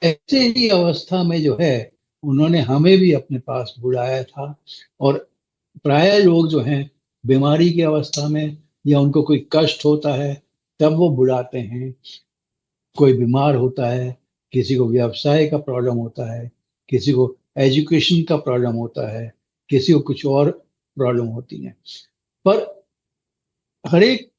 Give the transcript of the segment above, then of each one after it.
ऐसे ही अवस्था में जो है उन्होंने हमें भी अपने पास बुलाया था। और प्राय लोग जो हैं बीमारी की अवस्था में या उनको कोई कष्ट होता है तब वो बुलाते हैं। कोई बीमार होता है, किसी को व्यवसाय का प्रॉब्लम होता है, किसी को एजुकेशन का प्रॉब्लम होता है, किसी को कुछ और प्रॉब्लम होती है। पर हर एक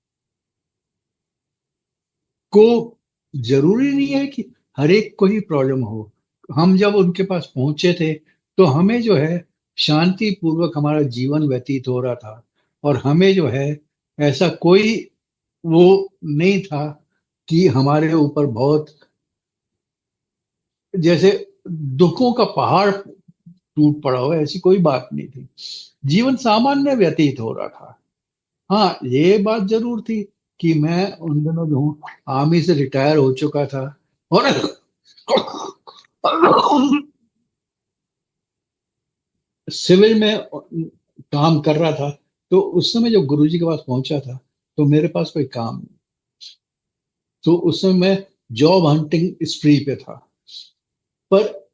को जरूरी नहीं है कि हर एक को ही प्रॉब्लम हो। हम जब उनके पास पहुंचे थे तो हमें जो है शांति पूर्वक हमारा जीवन व्यतीत हो रहा था। और हमें जो है ऐसा कोई वो नहीं था कि हमारे ऊपर बहुत जैसे दुखों का पहाड़ टूट पड़ा हो, ऐसी कोई बात नहीं थी। जीवन सामान्य व्यतीत हो रहा था। हाँ, ये बात जरूर थी कि मैं उन दिनों जो हूँ आर्मी से रिटायर हो चुका था और सिविल में काम कर रहा था। तो उस समय जब गुरुजी के पास पहुंचा था तो मेरे पास कोई काम नहीं। तो उस समय मैं जॉब हंटिंग स्प्री पे था। पर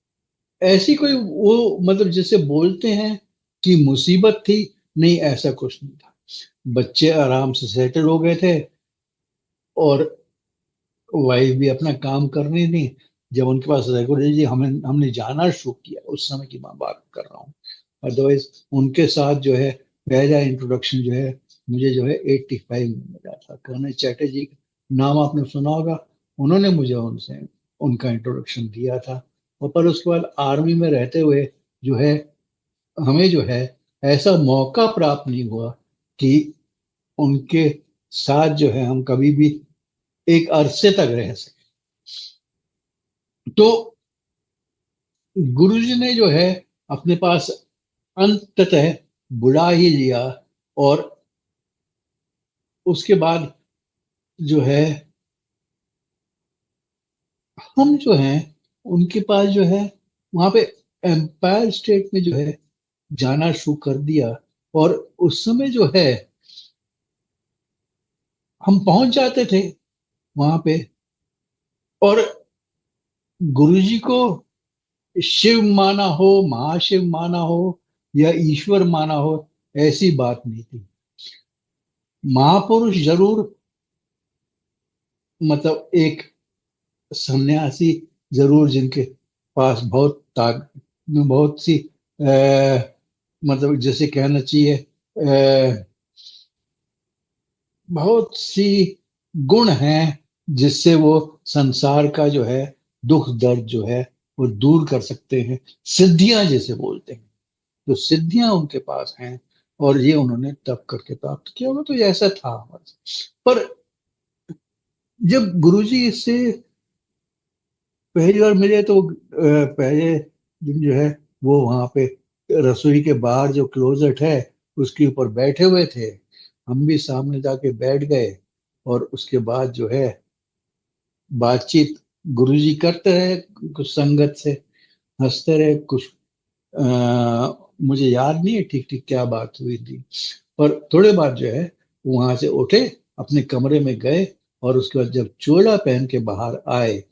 ऐसी कोई वो मतलब जैसे बोलते हैं कि मुसीबत थी, नहीं ऐसा कुछ नहीं था। बच्चे आराम से सेटल हो गए थे और वाइफ भी अपना काम कर रही थी। जब उनके पास रेगुलर जी हमने हमने जाना शुरू किया उस समय की मैं बात कर रहा हूँ। अदरवाइज उनके साथ जो है पहला इंट्रोडक्शन जो है मुझे जो है 85 में मिला था। कर्नल चैटर्जी का नाम आपने सुना होगा। उन्होंने मुझे उनसे उनका इंट्रोडक्शन दिया था। और पर उसके बाद आर्मी में रहते हुए जो है हमें जो है ऐसा मौका प्राप्त नहीं हुआ कि उनके साथ जो है हम कभी भी एक अरसे तक रह सके। तो गुरुजी ने जो है अपने पास अंततः बुला ही लिया। और उसके बाद जो है हम जो है उनके पास जो है वहां पे एम्पायर स्टेट में जो है जाना शुरू कर दिया। और उस समय जो है हम पहुंच जाते थे वहां पे। और गुरुजी को शिव माना हो, महाशिव माना हो या ईश्वर माना हो, ऐसी बात नहीं थी। महापुरुष जरूर मतलब एक सन्यासी जरूर जिनके पास बहुत बहुत सी मतलब जैसे कहना चाहिए बहुत सी गुण हैं जिससे वो संसार का जो है दुख दर्द जो है वो दूर कर सकते हैं। सिद्धियां जैसे बोलते हैं, तो सिद्धियां उनके पास हैं। और ये उन्होंने तप करके प्राप्त किया होगा। तो ये ऐसा था पर जब गुरुजी इससे पहली बार मिले तो पहले दिन जो है वो वहां पे रसोई के बाहर जो क्लोजेट है उसके ऊपर बैठे हुए थे। हम भी सामने जाके बैठ गए। और उसके बाद जो है बातचीत गुरुजी करते रहे कुछ संगत से, हंसते रहे कुछ। मुझे याद नहीं है ठीक ठीक क्या बात हुई थी। पर थोड़े बाद जो है वहां से उठे, अपने कमरे में गए। और उसके बाद जब चोला पहन के बाहर आए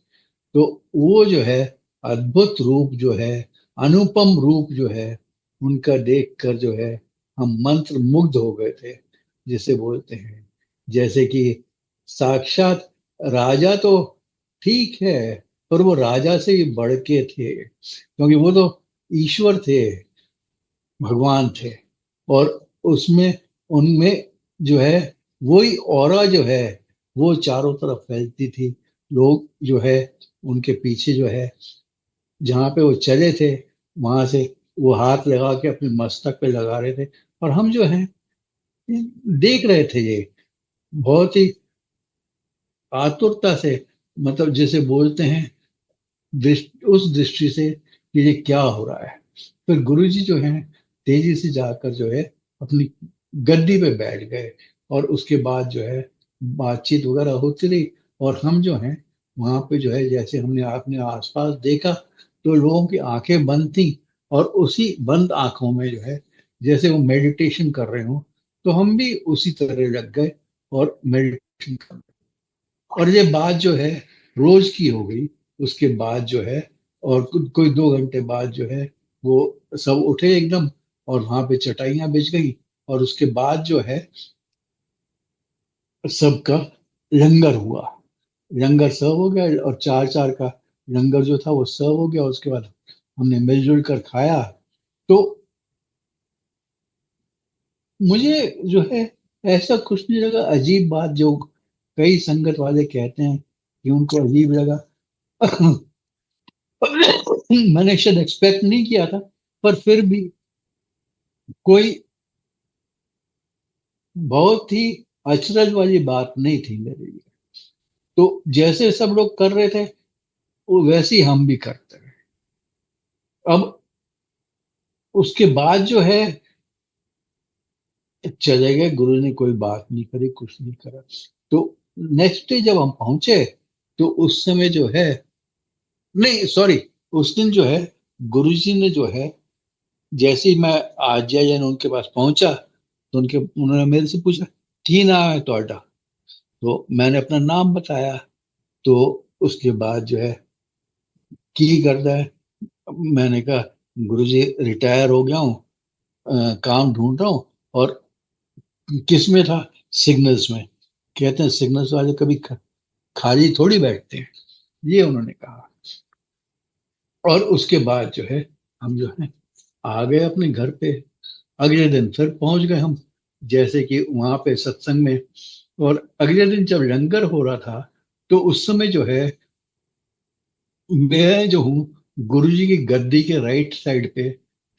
तो वो जो है अद्भुत रूप जो है, अनुपम रूप जो है उनका देखकर जो है हम मंत्र मुग्ध हो गए थे। जिसे बोलते हैं जैसे कि साक्षात राजा तो ठीक है, पर वो राजा से भी बढ़ के थे क्योंकि वो तो ईश्वर थे, भगवान थे। और उसमें उनमें जो है वही ऑरा जो है वो चारों तरफ फैलती थी। लोग जो है उनके पीछे जो है जहाँ पे वो चले थे वहां से वो हाथ लगा के अपने मस्तक पे लगा रहे थे। और हम जो है देख रहे थे ये बहुत ही आतुरता से, मतलब जैसे बोलते हैं उस दृष्टि से कि ये क्या हो रहा है। फिर गुरुजी जो है तेजी से जाकर जो है अपनी गद्दी पे बैठ गए। और उसके बाद जो है बातचीत वगैरह होती रही। और हम जो है वहां पे जो है जैसे हमने अपने आसपास देखा तो लोगों की आंखें बंद थी। और उसी बंद आंखों में जो है जैसे वो मेडिटेशन कर रहे हो तो हम भी उसी तरह लग गए और मेडिटेशन कर रहे। और ये बात जो है रोज की हो गई। उसके बाद जो है, और कोई 2 घंटे बाद जो है वो सब उठे एकदम, और वहां पे चटाइयां बिछ गई, और उसके बाद जो है सबका लंगर हुआ। लंगर सर्व हो गया, और चार चार का लंगर जो था वो सर्व हो गया। उसके बाद हमने मिलजुल कर खाया। तो मुझे जो है ऐसा कुछ नहीं लगा। अजीब बात जो कई संगत वाले कहते हैं कि उनको अजीब लगा, मैंने शायद एक्सपेक्ट नहीं किया था, पर फिर भी कोई बहुत ही अचरज वाली बात नहीं थी मेरे लिए। तो जैसे सब लोग कर रहे थे वो वैसे ही हम भी करते रहे। अब उसके बाद जो है चले गए, गुरु ने कोई बात नहीं करी, कुछ नहीं करा। तो नेक्स्ट डे जब हम पहुंचे तो उस समय जो है, नहीं सॉरी, उस दिन जो है गुरुजी ने जो है, जैसे ही मैं आज्ञा जन उनके पास पहुंचा तो उन्होंने मेरे से पूछा, की नाम है तोड़ा? तो मैंने अपना नाम बताया। तो उसके बाद जो है, की करता है? मैंने कहा, गुरुजी रिटायर हो गया हूँ, काम ढूंढ रहा हूँ। और किस में था? सिग्नल्स में। कहते हैं सिग्नल्स वाले कभी खाली थोड़ी बैठते हैं, ये उन्होंने कहा। और उसके बाद जो है हम जो है आ गए अपने घर पे। अगले दिन फिर पहुंच गए हम, जैसे कि वहां पे सत्संग में। और अगले दिन जब लंगर हो रहा था तो उस समय जो है मैं जो हूँ गुरुजी की गद्दी के राइट साइड पे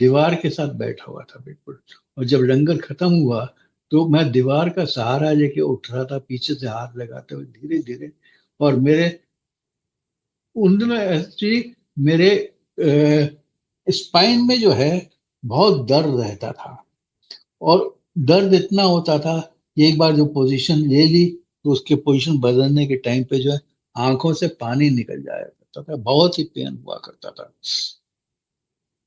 दीवार के साथ बैठा हुआ था बिल्कुल। और जब लंगर खत्म हुआ तो मैं दीवार का सहारा लेके उठ रहा था, पीछे से हाथ लगाते हुए धीरे धीरे। और मेरे उन दिनों एक्चुअली मेरे स्पाइन में जो है बहुत दर्द रहता था। और दर्द इतना होता था कि एक बार जो पोजीशन ले ली तो उसके पोजीशन बदलने के टाइम पे जो है आंखों से पानी निकल जाया करता था, बहुत ही पेन हुआ करता था।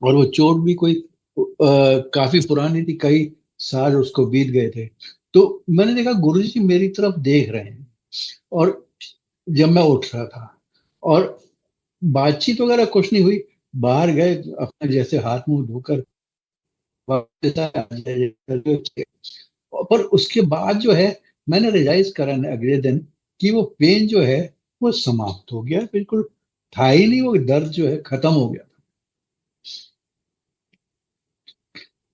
और वो चोट भी कोई काफी पुरानी थी, कई साल उसको बीत गए थे। तो मैंने देखा गुरुजी मेरी तरफ देख रहे हैं। और जब मैं उठ रहा था, और बातचीत वगैरह कुछ नहीं हुई, बाहर गए अपने जैसे हाथ मुंह धोकर वापस आए। पर उसके बाद जो है मैंने रियलाइज करा ना अगले दिन कि वो पेन जो है वो समाप्त हो गया बिल्कुल। था ही नहीं, वो दर्द जो है खत्म हो गया।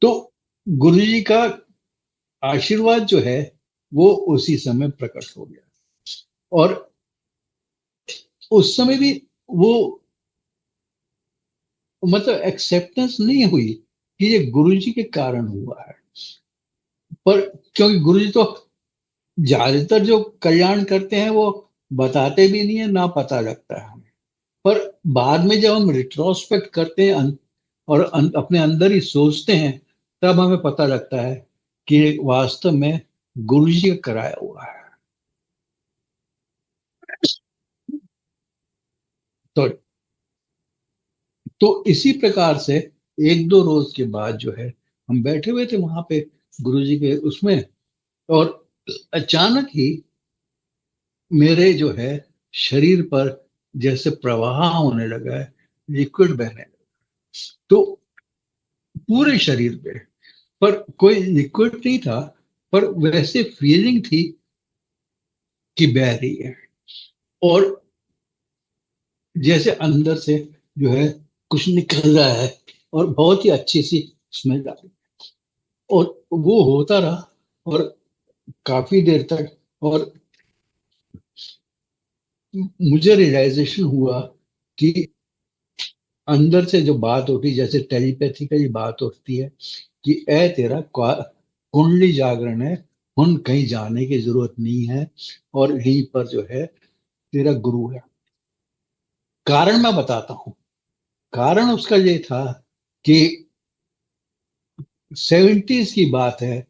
तो गुरु जी का आशीर्वाद जो है वो उसी समय प्रकट हो गया। और उस समय भी वो मतलब एक्सेप्टेंस नहीं हुई कि ये गुरु जी के कारण हुआ है। पर क्योंकि गुरु जी तो ज्यादातर जो कल्याण करते हैं वो बताते भी नहीं है, ना पता लगता है हमें। पर बाद में जब हम रिट्रोस्पेक्ट करते हैं और अपने अंदर ही सोचते हैं, तब हमें पता लगता है कि वास्तव में गुरु जी का कराया हुआ है। तो इसी प्रकार से एक दो रोज के बाद जो है हम बैठे हुए थे वहां पे गुरु जी के उसमें, और अचानक ही मेरे जो है शरीर पर जैसे प्रवाह होने लगा है, लिक्विड बहने लगा। तो पूरे शरीर पे, पर कोई लिक्विड नहीं था, पर वैसे फीलिंग थी कि बह रही है। और जैसे अंदर से जो है कुछ निकल रहा है, और बहुत ही अच्छी सी स्मेल आ रही। और वो होता रहा, और काफी देर तक। और मुझे रियलाइजेशन हुआ कि अंदर से जो बात उठी, जैसे टेलीपैथिकली बात उठती है कि ए तेरा कुंडली जागरण है, उन कहीं जाने की जरूरत नहीं है, और यहीं पर जो है तेरा गुरु है। कारण मैं बताता हूँ। कारण उसका ये था कि 70s की बात है।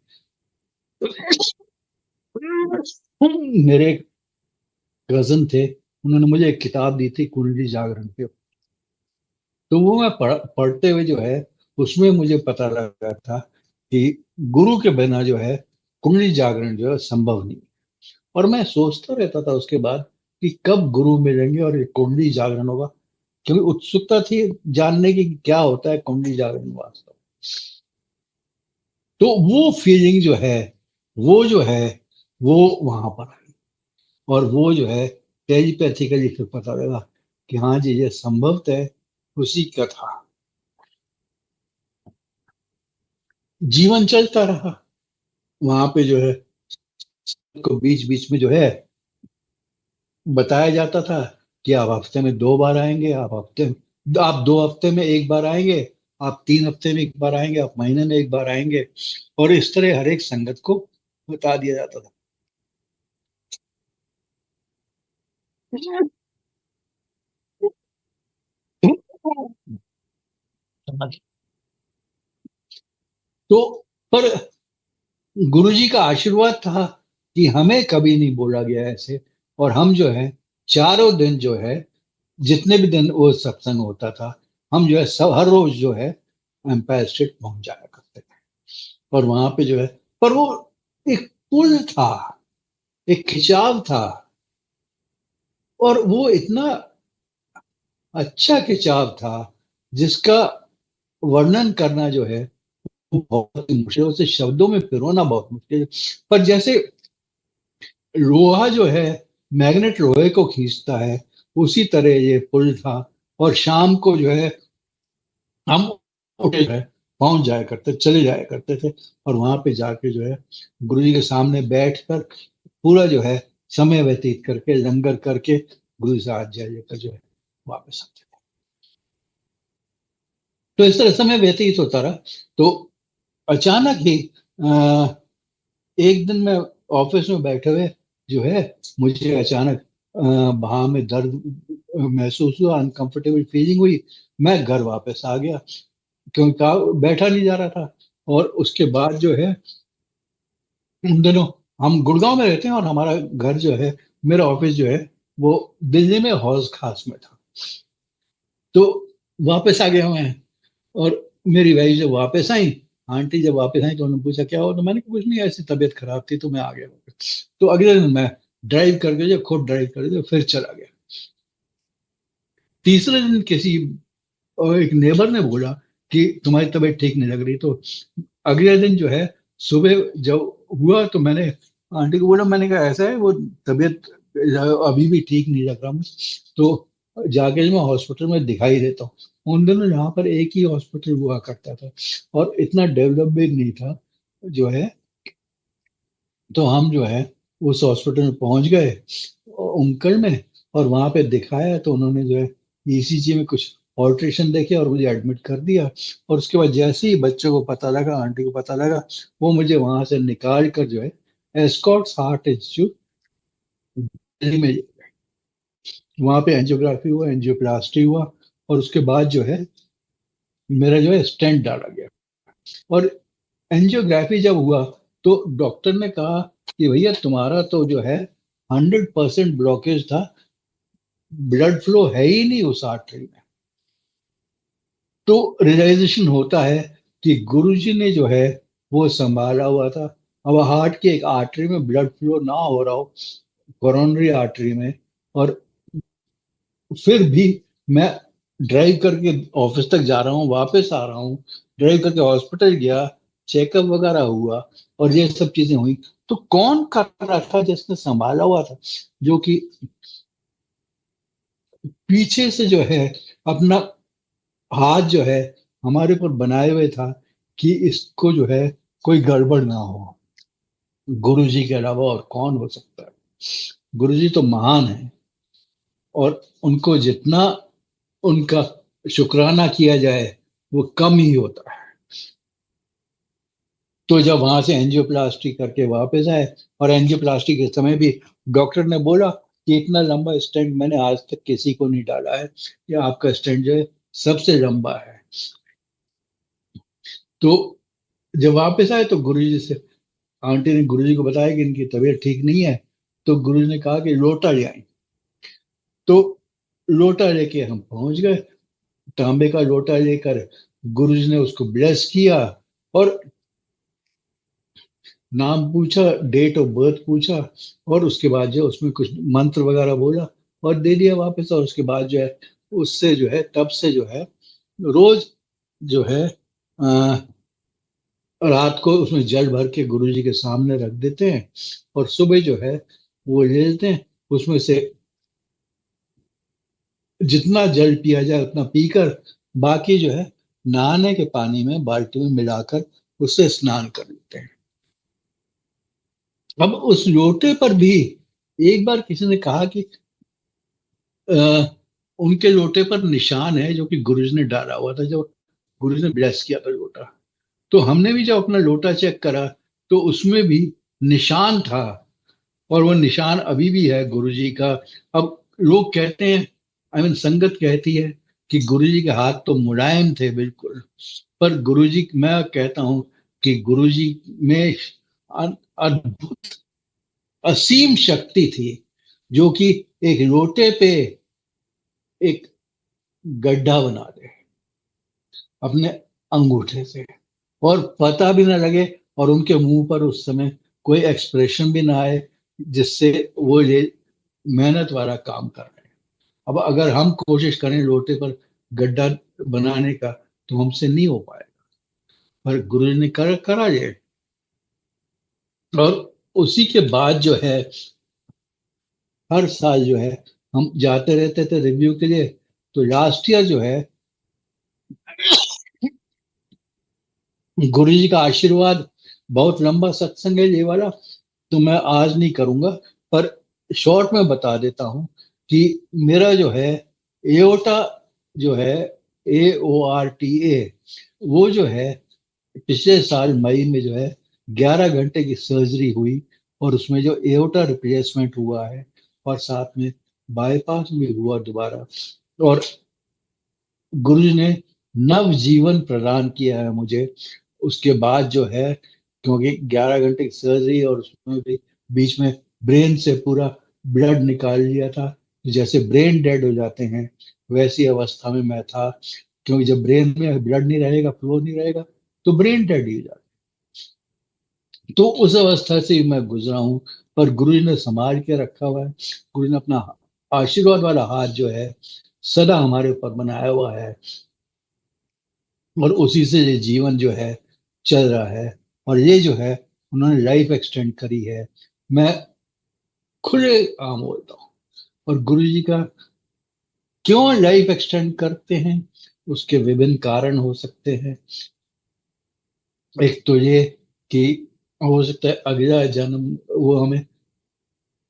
मेरे एक कजन थे, उन्होंने मुझे एक किताब दी थी कुंडली जागरण पे। तो वो मैं पढ़ते हुए जो है उसमें मुझे पता लगा था कि गुरु के बिना जो है कुंडली जागरण जो है संभव नहीं। और मैं सोचता रहता था उसके बाद कि कब गुरु मिलेंगे और ये कुंडली जागरण होगा, क्योंकि उत्सुकता थी जानने की कि क्या होता है कुंडली जागरण वास्तव। तो वो फीलिंग जो है, वो जो है, वो वहां पर आई। और वो जो है टेलीपैथिकली फिर पता लगा कि हाँ जी ये संभवतः है, उसी का था। जीवन चलता रहा वहां पे जो है, को बीच बीच में जो है बताया जाता था कि आप हफ्ते में 2 बार आएंगे, आप 2 हफ्ते में एक बार आएंगे, आप 3 हफ्ते में एक बार आएंगे, आप महीने में एक बार आएंगे। और इस तरह हर एक संगत को बता दिया जाता था। तो पर गुरुजी का आशीर्वाद था कि हमें कभी नहीं बोला गया ऐसे। और हम जो है चारों दिन जो है, जितने भी दिन वो सत्संग होता था, हम जो है सब हर रोज जो है एम्पायर स्टेट पहुंच जाया करते थे। और वहां पे जो है, पर वो एक पुल था, एक खिंचाव था। और वो इतना अच्छा खिंचाव था जिसका वर्णन करना जो है वो बहुत ही मुश्किल है, उसे शब्दों में पिरोना बहुत मुश्किल है। पर जैसे लोहा जो है मैग्नेट लोहे को खींचता है, उसी तरह ये पुल था। और शाम को जो है हम उठे जो है पहुंच जाया करते, चले जाया करते थे। और वहां पे जाके जो है गुरु जी के सामने बैठकर पूरा जो है समय व्यतीत करके, लंगर करके, गुरु से हाथ जय लेकर जो है वापस आते थे। तो इस तरह समय व्यतीत होता रहा। तो अचानक ही एक दिन मैं ऑफिस में बैठे हुए जो है, मुझे अचानक बाह में दर्द महसूस हुआ, अनकंफर्टेबल फीलिंग हुई। मैं घर वापस आ गया क्योंकि बैठा नहीं जा रहा था। और उसके बाद जो है उन दिनों हम गुड़गांव में रहते हैं और हमारा घर जो है, मेरा ऑफिस जो है वो दिल्ली में हौज खास में था। तो वापस आ गया मैं। और मेरी वाइफ जब वापस आई, आंटी जब वापस आई तो उन्होंने पूछा क्या हुआ, तो मैंने कहा कुछ नहीं, ऐसी तबीयत खराब थी तो मैं आ गया वापस। तो अगले दिन मैं ड्राइव करके जो खुद ड्राइव करके फिर चला गया। तीसरे दिन किसी एक नेबर ने बोला कि तुम्हारी तबीयत ठीक नहीं लग रही। तो अगले दिन जो है सुबह जब हुआ तो मैंने आंटी को बोला, मैंने कहा ऐसा है, वो तबीयत अभी भी ठीक नहीं लग रहा मुझे, तो जाके मैं हॉस्पिटल में दिखाई देता हूँ। उन दिनों यहाँ पर एक ही हॉस्पिटल हुआ करता था और इतना डेवलप भी नहीं था जो है। तो हम जो है उस हॉस्पिटल में पहुंच गए उमकल में, और वहां पे दिखाया तो उन्होंने जो है ईसीजी में कुछ ऑल्ट्रेशन देखे और मुझे एडमिट कर दिया। और उसके बाद जैसे ही बच्चों को पता लगा, आंटी को पता लगा, वो मुझे वहां से निकाल कर जो है एस्कॉर्ट्स हार्ट इंस्टीट्यूट दिल्ली में, वहां पे एंजियोग्राफी हुआ, एंजियोप्लास्टी हुआ। और उसके बाद जो है मेरा जो है स्टेंट डाला गया। और एंजियोग्राफी जब हुआ तो डॉक्टर ने कहा कि भैया तुम्हारा तो जो है 100% ब्लॉकेज था, ब्लड फ्लो है ही नहीं उस आर्टरी में। तो रियलाइजेशन होता है कि गुरुजी ने जो है वो संभाला हुआ था। अब हार्ट की एक आर्टरी में ब्लड फ्लो ना हो रहा हो, कोरोनरी आर्टरी में, और फिर भी मैं ड्राइव करके ऑफिस तक जा रहा हूँ, वापस आ रहा हूँ, ड्राइव करके हॉस्पिटल गया, चेकअप वगैरह हुआ, और ये सब चीजें हुई। तो कौन कर रहा था जिसने संभाला हुआ था, जो कि पीछे से जो है अपना हाथ जो है हमारे ऊपर बनाए हुए था कि इसको जो है कोई गड़बड़ ना हो। गुरु जी के अलावा और कौन हो सकता है। गुरु जी तो महान है, और उनको जितना उनका शुक्राना किया जाए वो कम ही होता है। तो जब वहां से एंजियोप्लास्टी करके वापस आए, और एंजियोप्लास्टी के समय भी डॉक्टर ने बोला कि इतना लंबा स्टेंट मैंने आज तक किसी को नहीं डाला है, ये आपका स्टेंट जो है सबसे लंबा है। तो जब वापस आए तो गुरुजी से आंटी ने गुरुजी को बताया कि इनकी तबीयत ठीक नहीं है। तो गुरुजी ने कहा कि लोटा ले आई। तो लोटा लेके हम पहुंच गए, तांबे का लोटा लेकर गुरुजी ने उसको ब्लेस किया। और नाम पूछा, डेट ऑफ बर्थ पूछा, और उसके बाद जो उसमें कुछ मंत्र वगैरह बोला और दे दिया वापस। और उसके बाद जो है उससे जो है तब से जो है रोज जो है रात को उसमें जल भर के गुरु जी के सामने रख देते हैं, और सुबह जो है वो ले लेते हैं। उसमें से जितना जल पिया जाए उतना पीकर, बाकी जो है नहाने के पानी में बाल्टी में मिलाकर उससे स्नान कर लेते हैं। अब उस लोटे पर भी एक बार किसी ने कहा कि अ, उनके लोटे पर निशान है जो कि गुरुजी ने डाला हुआ था, जो गुरुजी ने ब्लेस किया था लोटा। तो हमने भी जब अपना लोटा चेक करा तो उसमें भी निशान था, और वो निशान अभी भी है गुरुजी का। अब लोग कहते हैं, आई मीन संगत कहती है कि गुरुजी के हाथ तो मुलायम थे बिल्कुल, पर गुरुजी, मैं कहता हूं कि गुरुजी में अद्भुत असीम शक्ति थी, जो कि एक लोटे पे एक गड्ढा बना दे अपने अंगूठे से, और पता भी ना लगे, और उनके मुंह पर उस समय कोई एक्सप्रेशन भी ना आए, जिससे वो ये मेहनत वाला काम कर रहे हैं। अब अगर हम कोशिश करें लोटे पर गड्ढा बनाने का तो हमसे नहीं हो पाएगा, पर गुरु ने करा ये। और उसी के बाद जो है हर साल जो है हम जाते रहते थे रिव्यू के लिए। तो लास्ट ईयर जो है गुरु जी का आशीर्वाद, बहुत लंबा सत्संग है ये वाला, तो मैं आज नहीं करूंगा, पर शॉर्ट में बता देता हूं कि मेरा जो है एओटा जो है, AORTA, वो जो है पिछले साल मई में जो है 11 घंटे की सर्जरी हुई, और उसमें जो एओटा रिप्लेसमेंट हुआ है, और साथ में बाईपास भी हुआ दोबारा। और गुरु जी ने नव जीवन प्रदान किया है मुझे उसके बाद जो है, क्योंकि 11 घंटे की सर्जरी, और उसमें भी बीच में ब्रेन से पूरा ब्लड निकाल लिया था। जैसे ब्रेन डेड हो जाते हैं वैसी अवस्था में मैं था, क्योंकि जब ब्रेन में ब्लड नहीं रहेगा, फ्लो नहीं रहेगा, तो ब्रेन डेड ही हो जाता। तो उस अवस्था से मैं गुजरा हूँ, पर गुरु जी ने संभाल के रखा हुआ है। गुरु जी ने अपना आशीर्वाद वाला हाथ जो है सदा हमारे ऊपर बनाया हुआ है, और उसी से ये जीवन जो है चल रहा है। और ये जो है उन्होंने लाइफ एक्सटेंड करी है, मैं खुले आम बोलता हूँ। और गुरु जी का क्यों लाइफ एक्सटेंड करते हैं, उसके विभिन्न कारण हो सकते हैं। एक तो ये कि हो सकता है अगला जन्म वो हमें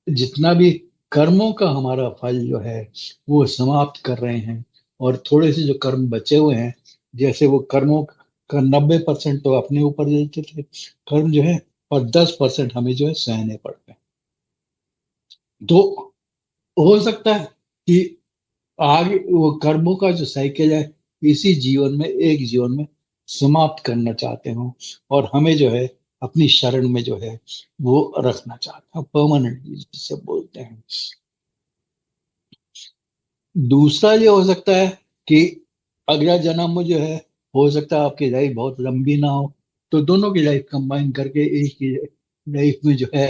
जितना भी कर्मों का हमारा फल जो है वो समाप्त कर रहे हैं, और थोड़े से जो कर्म बचे हुए हैं, जैसे वो कर्मों का 90% तो अपने ऊपर देते थे कर्म जो है, और 10% हमें जो है सहने पड़ते हैं। तो हो सकता है कि आगे वो कर्मों का जो साइकिल है इसी जीवन में, एक जीवन में समाप्त करना चाहते हो, और हमें जो है अपनी शरण में जो है वो रखना चाहते हैं परमानेंटली, जिसे बोलते हैं। दूसरा ये हो सकता है कि अगला जन्म में जो है हो सकता है आपकी लाइफ बहुत लंबी ना हो, तो दोनों की लाइफ कंबाइन करके एक ही लाइफ में जो है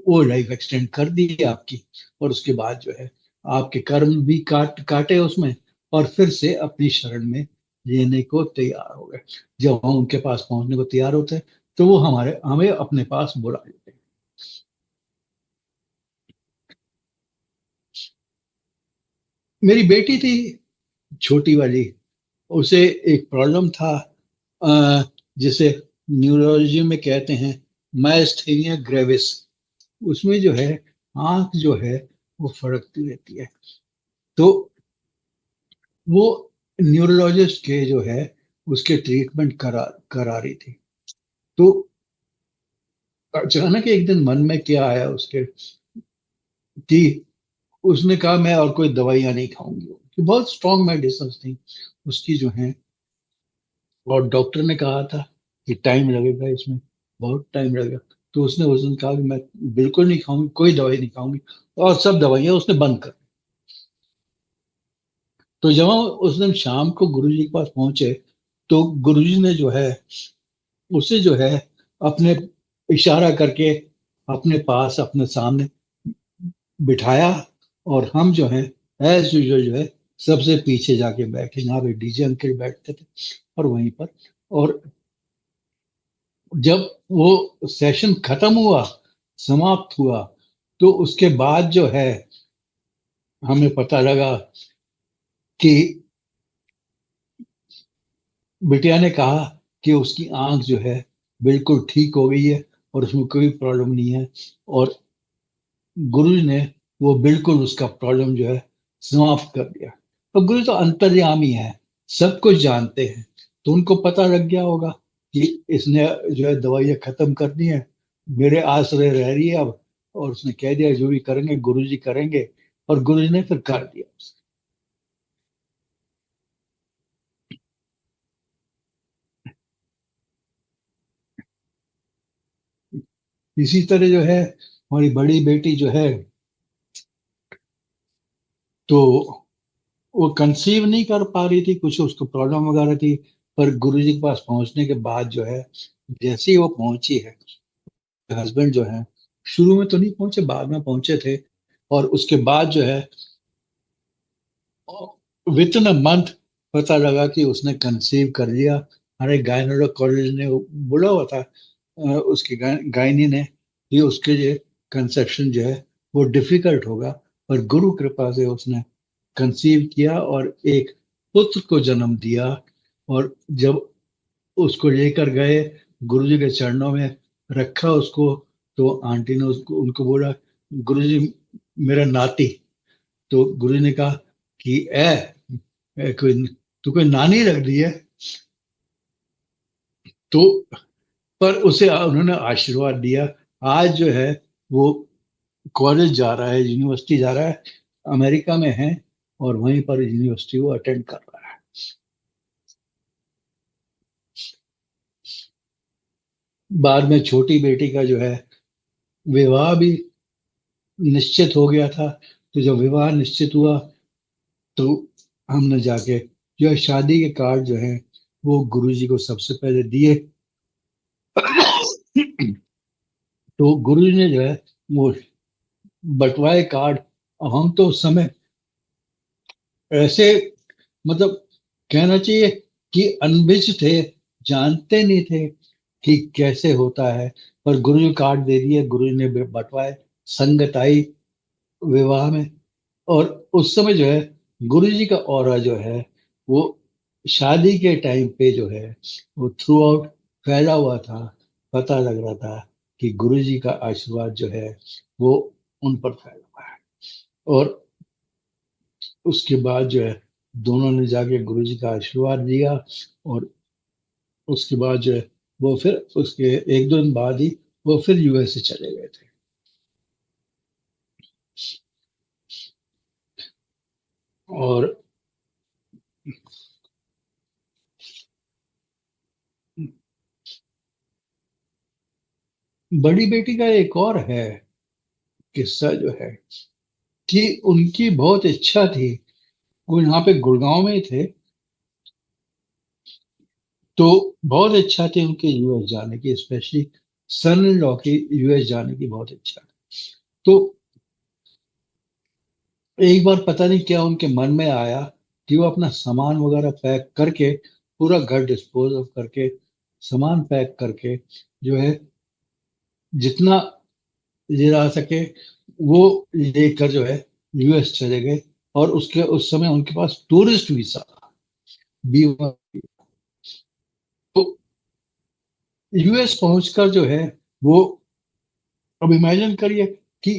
वो लाइफ एक्सटेंड कर दी है आपकी, और उसके बाद जो है आपके कर्म भी काटे उसमें, और फिर से अपनी शरण में लेने को तैयार हो गए। जब हम उनके पास पहुंचने को तैयार होते हैं तो वो हमारे हमें अपने पास बुला लेते हैं। मेरी बेटी थी छोटी वाली, उसे एक प्रॉब्लम था, अ, जिसे न्यूरोलॉजी में कहते हैं मायस्थेनिया ग्रेविस। उसमें जो है आंख जो है वो फड़कती रहती है। तो वो न्यूरोलॉजिस्ट के जो है उसके ट्रीटमेंट करा रही थी। तो अचानक एक दिन मन में क्या आया उसके कि उसने कहा मैं और कोई दवाइयां नहीं खाऊंगी, कि बहुत स्ट्रॉन्ग मेडिसिन थी उसकी जो है। और डॉक्टर ने कहा था कि टाइम लगेगा इसमें, बहुत टाइम लगेगा। तो उसने उस दिन कहा कि मैं बिल्कुल नहीं खाऊंगी, कोई दवाई नहीं खाऊंगी, और सब दवाइयां उसने बंद कर। तो जब हम उस दिन शाम को गुरुजी के पास पहुंचे, तो गुरुजी ने जो है उसे जो है अपने इशारा करके अपने पास अपने सामने बिठाया, और हम जो है एज यूजल जो है सबसे पीछे जाके बैठे, जहाँ पे डीजे अंकल बैठते थे, और वहीं पर। और जब वो सेशन खत्म हुआ, समाप्त हुआ, तो उसके बाद जो है हमें पता लगा कि बिटिया ने कहा कि उसकी आंख जो है बिल्कुल ठीक हो गई है और उसमें कोई प्रॉब्लम नहीं है। और गुरु जी ने वो बिल्कुल उसका प्रॉब्लम जो है समाप्त कर दिया। तो गुरु तो अंतर्यामी है, सब कुछ जानते हैं, तो उनको पता लग गया होगा कि इसने जो है दवाइयाँ खत्म करनी है, मेरे आश्रय रह रही है अब। और उसने कह दिया जो भी करेंगे गुरु जी करेंगे, और गुरु जी ने फिर कर दिया। इसी तरह जो है हमारी बड़ी बेटी जो है, तो वो कंसीव नहीं कर पा रही थी, कुछ उसको प्रॉब्लम वगैरह थी। पर गुरु जी के पास पहुंचने के बाद जो है, जैसे ही वो पहुंची है, हस्बैंड जो है शुरू में तो नहीं पहुंचे, बाद में पहुंचे थे। और उसके बाद जो है विद इन अ मंथ पता लगा कि उसने कंसीव कर लिया। हमारे गायनोकोलॉजिस्ट ने बोला हुआ था, उसकी गायनी ने, कि उसके लिए कंसेप्शन जो है वो डिफिकल्ट होगा। पर गुरु कृपा से उसने कंसीव किया और एक पुत्र को जन्म दिया। और जब उसको लेकर गए, गुरु जी के चरणों में रखा उसको, तो आंटी ने उसको उनको बोला, गुरु जी मेरा नाती। तो गुरु जी ने कहा कि कोई तू कोई नानी रख दी है। तो पर उसे उन्होंने आशीर्वाद दिया। आज जो है वो कॉलेज जा रहा है, यूनिवर्सिटी जा रहा है, अमेरिका में है, और वहीं पर यूनिवर्सिटी वो अटेंड कर रहा है। बाद में छोटी बेटी का जो है विवाह भी निश्चित हो गया था। तो जब विवाह निश्चित हुआ, तो हमने जाके जो है शादी के कार्ड जो है वो गुरुजी को सबसे पहले दिए। तो गुरुजी ने जो है वो बंटवाए कार्ड। अब हम तो उस समय ऐसे, मतलब कहना चाहिए कि अनभिज्ञ थे, जानते नहीं थे कि कैसे होता है। पर गुरु जी कार्ड दे दिए, गुरु जी ने बंटवाए, संगत आई विवाह में। और उस समय जो है गुरु जी का ऑरा जो है वो शादी के टाइम पे जो है वो थ्रू आउट फैला हुआ था। पता लग रहा था कि गुरु जी का आशीर्वाद जो है वो उन पर फैला हुआ है। और उसके बाद जो है दोनों ने जाके गुरु जी का आशीर्वाद लिया। और उसके बाद जो है वो फिर उसके एक दो दिन बाद ही वो फिर यूएसए चले गए थे। और बड़ी बेटी का एक और है किस्सा जो है कि उनकी बहुत इच्छा थी, वो यहाँ पे गुड़गांव में ही थे, तो बहुत इच्छा थी उनके यूएस जाने की, स्पेशली सन इन लॉ की यूएस जाने की बहुत इच्छा। तो एक बार पता नहीं क्या उनके मन में आया कि वो अपना सामान वगैरह पैक करके, पूरा घर डिस्पोज ऑफ करके, सामान पैक करके जो है जितना ले जा सके वो लेकर जो है यूएस चले गए। और उसके उस समय उनके पास टूरिस्ट वीजा B1। तो यूएस पहुंचकर जो है वो, अब इमेजिन करिए कि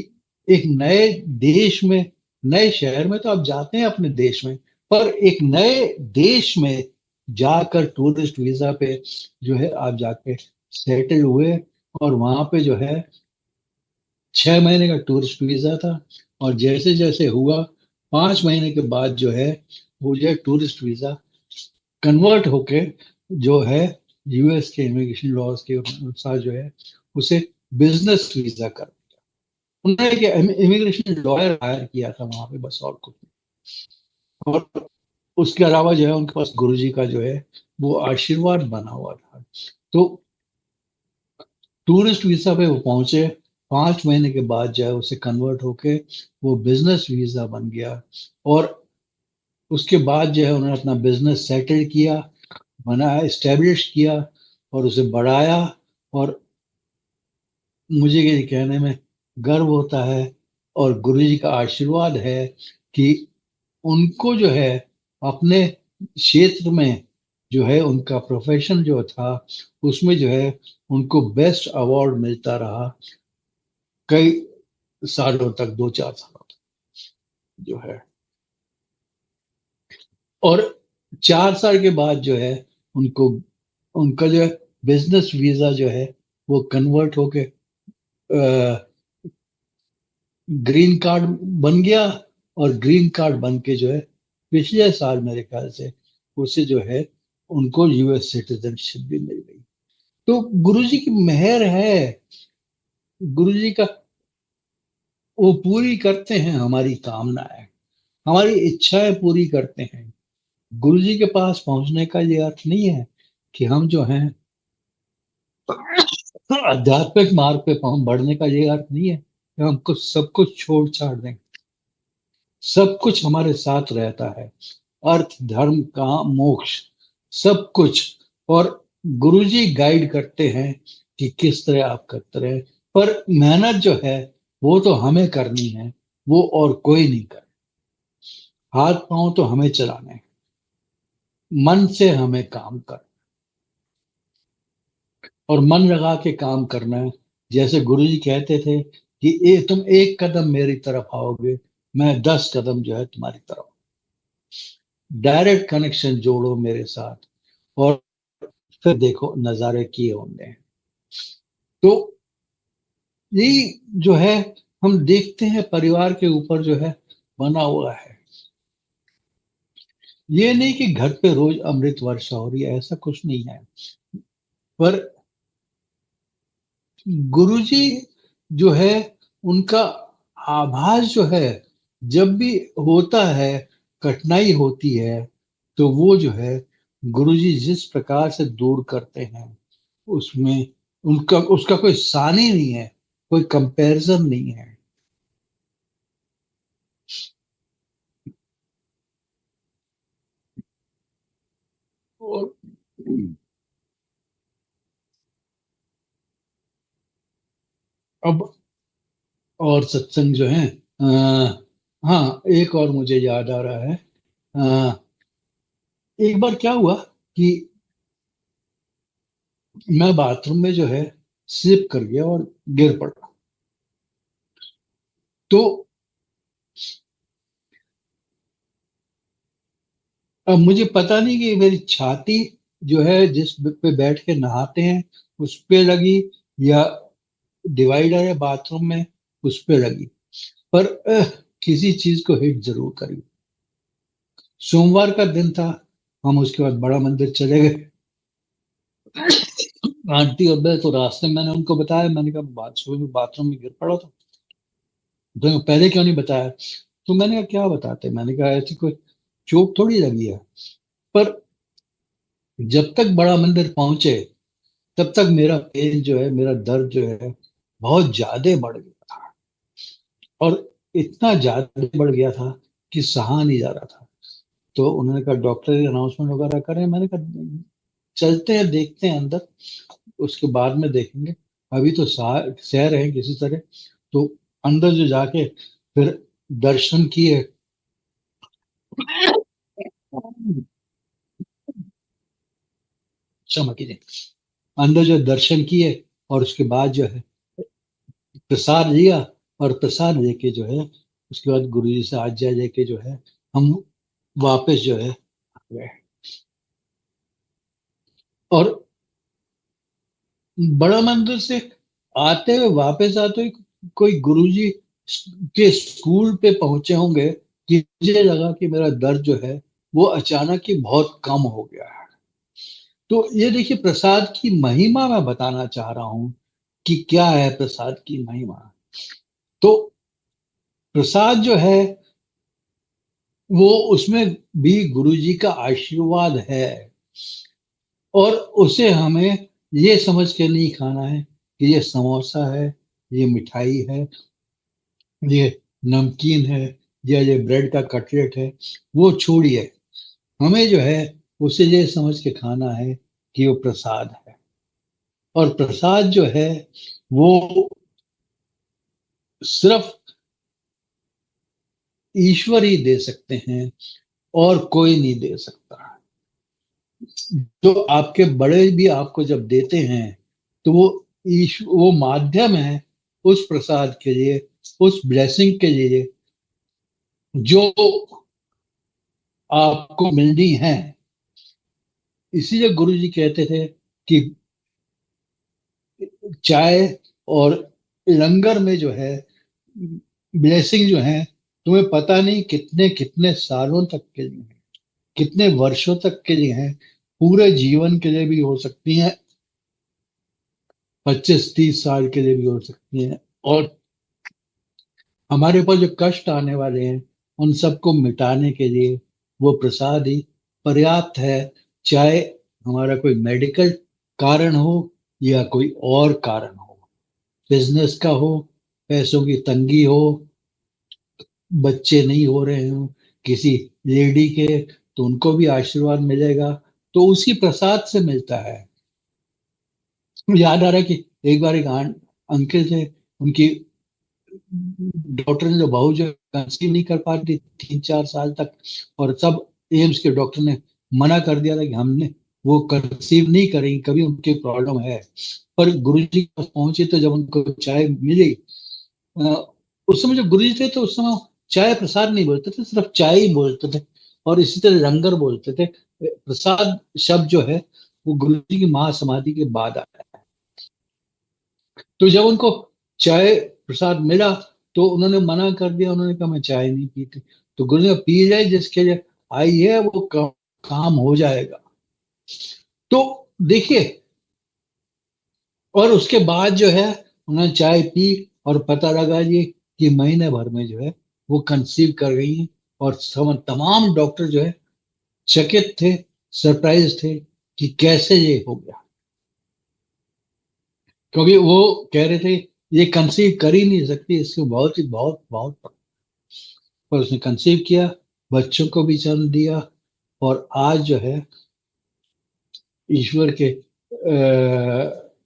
एक नए देश में, नए शहर में तो आप जाते हैं अपने देश में, पर एक नए देश में जाकर टूरिस्ट वीजा पे जो है आप जाके सेटल हुए। और वहां पे जो है 6 महीने का टूरिस्ट वीजा था। और जैसे जैसे हुआ 5 महीने के बाद जो है वो जो है टूरिस्ट वीजा कन्वर्ट होके जो है यूएस के इमिग्रेशन लॉज के अनुसार जो है उसे बिजनेस वीजा कर। उन्होंने एक इमिग्रेशन लॉयर हायर किया था वहां पे, बस और कुछ नहीं। और उसके अलावा जो है उनके पास गुरुजी का जो है वो आशीर्वाद बना हुआ था। तो टूरिस्ट वीजा पे वो पहुंचे, 5 महीने के बाद जो है उसे कन्वर्ट होके वो बिजनेस वीजा बन गया। और उसके बाद जो है उन्होंने अपना बिजनेस सेटल किया, बनाया, इस्टेब्लिश किया और उसे बढ़ाया। और मुझे ये कहने में गर्व होता है और गुरु जी का आशीर्वाद है कि उनको जो है अपने क्षेत्र में जो है उनका प्रोफेशन जो था उसमें जो है उनको बेस्ट अवार्ड मिलता रहा कई सालों तक, 2-4 सालों तक जो है। और 4 साल के बाद जो है उनको उनका जो है बिजनेस वीजा जो है वो कन्वर्ट होके ग्रीन कार्ड बन गया। और ग्रीन कार्ड बन के जो है पिछले साल मेरे ख्याल से उसे जो है उनको यूएस सिटीजनशिप भी मिल गई। तो गुरुजी की मेहर है, गुरुजी का, वो पूरी करते हैं हमारी कामनाएं, हमारी इच्छाएं पूरी करते हैं। गुरुजी के पास पहुंचने का ये अर्थ नहीं है कि हम जो हैं आध्यात्मिक मार्ग पे बढ़ने का ये अर्थ नहीं है कि हमको सब कुछ छोड़ छाड़ दें। सब कुछ हमारे साथ रहता है, अर्थ, धर्म, काम, मोक्ष, सब कुछ। और गुरुजी गाइड करते हैं कि किस तरह आप करते रहे। पर मेहनत जो है वो तो हमें करनी है, वो और कोई नहीं करे। हाथ पांव तो हमें चलाने हैं, मन से हमें काम कर और मन लगा के काम करना है। जैसे गुरुजी कहते थे कि तुम एक कदम मेरी तरफ आओगे, मैं 10 कदम जो है तुम्हारी तरफ। डायरेक्ट कनेक्शन जोड़ो मेरे साथ और फिर देखो नजारे किए होंगे। तो यही जो है हम देखते हैं परिवार के ऊपर जो है बना हुआ है। ये नहीं कि घर पे रोज अमृत वर्षा हो रही है, ऐसा कुछ नहीं है। पर गुरुजी जो है उनका आभास जो है जब भी होता है, कठिनाई होती है, तो वो जो है गुरुजी जिस प्रकार से दूर करते हैं उसमें उनका उसका कोई सानी नहीं है, कोई कंपैरिजन नहीं है। और अब और सत्संग जो है, हाँ एक और मुझे याद आ रहा है। अ, एक बार क्या हुआ कि मैं बाथरूम में जो है स्लिप कर गया और गिर पड़ा। तो अब मुझे पता नहीं कि मेरी छाती जो है जिस पे बैठ के नहाते हैं उस पे लगी या डिवाइडर है बाथरूम में उस पे लगी। पर किसी चीज को हिट जरूर करी। सोमवार का दिन था, हम उसके बाद बड़ा मंदिर चले गए। आंटी और मैं तो रास्ते में मैंने उनको बताया, मैंने कहा बाथरूम में गिर पड़ा था। तो पहले क्यों नहीं बताया? तो मैंने कहा क्या बताते, मैंने कहा ऐसी कोई चोट थोड़ी लगी है। पर जब तक बड़ा मंदिर पहुंचे तब तक मेरा पेन जो है, मेरा दर्द जो है बहुत ज्यादा बढ़ गया था। और इतना ज्यादा बढ़ गया था कि सहा नहीं जा रहा था। तो उन्होंने कहा डॉक्टर अनाउंसमेंट वगैरह करें, मैंने कहा चलते हैं देखते हैं अंदर, उसके बाद में देखेंगे, अभी तो सह रहे हैं किसी तरह। तो अंदर जो जाके फिर दर्शन किए। क्षमा कीजिए। अंदर जो दर्शन किए और उसके बाद जो है प्रसाद लिया। और प्रसाद लेके जो है उसके बाद गुरु जी से आज्ञा लेके जो है हम वापस जो है आ गए। और बड़ा मंदिर से आते हुए वापस आते हुए कोई गुरुजी के स्कूल पे पहुंचे होंगे कि मुझे लगा कि मेरा दर्द जो है वो अचानक ही बहुत कम हो गया है। तो ये देखिए प्रसाद की महिमा मैं बताना चाह रहा हूं कि क्या है प्रसाद की महिमा। तो प्रसाद जो है वो उसमें भी गुरुजी का आशीर्वाद है। और उसे हमें ये समझ के नहीं खाना है कि ये समोसा है, ये मिठाई है, ये नमकीन है, या ये ब्रेड का कटलेट है, वो छोड़िए। हमें जो है उसे ये समझ के खाना है कि वो प्रसाद है। और प्रसाद जो है वो सिर्फ ईश्वर ही दे सकते हैं, और कोई नहीं दे सकता। जो आपके बड़े भी आपको जब देते हैं, तो वो माध्यम है उस प्रसाद के लिए, उस ब्लेसिंग के लिए जो आपको मिलनी है। इसीलिए गुरु जी कहते थे कि चाय और लंगर में जो है ब्लेसिंग जो है, तुम्हें पता नहीं कितने कितने सालों तक के लिए है, कितने वर्षों तक के लिए है, पूरे जीवन के लिए भी हो सकती हैं, 25-30 साल के लिए भी हो सकती हैं। और हमारे ऊपर जो कष्ट आने वाले हैं, उन सबको मिटाने के लिए वो प्रसाद ही पर्याप्त है। चाहे हमारा कोई मेडिकल कारण हो या कोई और कारण हो, बिजनेस का हो, पैसों की तंगी हो, बच्चे नहीं हो रहे हो किसी लेडी के, तो उनको भी आशीर्वाद मिलेगा, तो उसी प्रसाद से मिलता है। मुझे याद आ रहा है कि एक बार एक अंकल थे, उनकी डॉक्टर ने, जो बहू जो कंसीव नहीं कर पाती 3-4 साल तक, और सब एम्स के डॉक्टर ने मना कर दिया था कि हमने वो कंसीव नहीं करेंगे, कभी उनकी प्रॉब्लम है। पर गुरु जी के पास पहुंचे तो जब उनको चाय मिली, अ, उस समय जो गुरु जी थे तो उस समय चाय प्रसाद नहीं बोलते थे, सिर्फ चाय ही बोलते थे। और इसी तरह लंगर बोलते थे। प्रसाद शब्द जो है वो गुरु जी की महासमाधि के बाद आया। तो जब उनको चाय प्रसाद मिला तो उन्होंने मना कर दिया, उन्होंने कहा मैं चाय नहीं पीती। तो गुरु ने कहा, पी जाए, जिसके लिए आई है वो काम हो जाएगा। तो देखिए, और उसके बाद जो है उन्होंने चाय पी, और पता लगा जी कि महीने भर में जो है वो कंसीव कर गई हैं। और तमाम डॉक्टर जो है चकित थे, सरप्राइज थे कि कैसे ये हो गया, क्योंकि वो कह रहे थे ये कंसीव कर ही नहीं सकती, इसको बहुत ही बहुत बहुत। और उसने कंसीव किया, बच्चों को भी जन्म दिया, और आज जो है ईश्वर के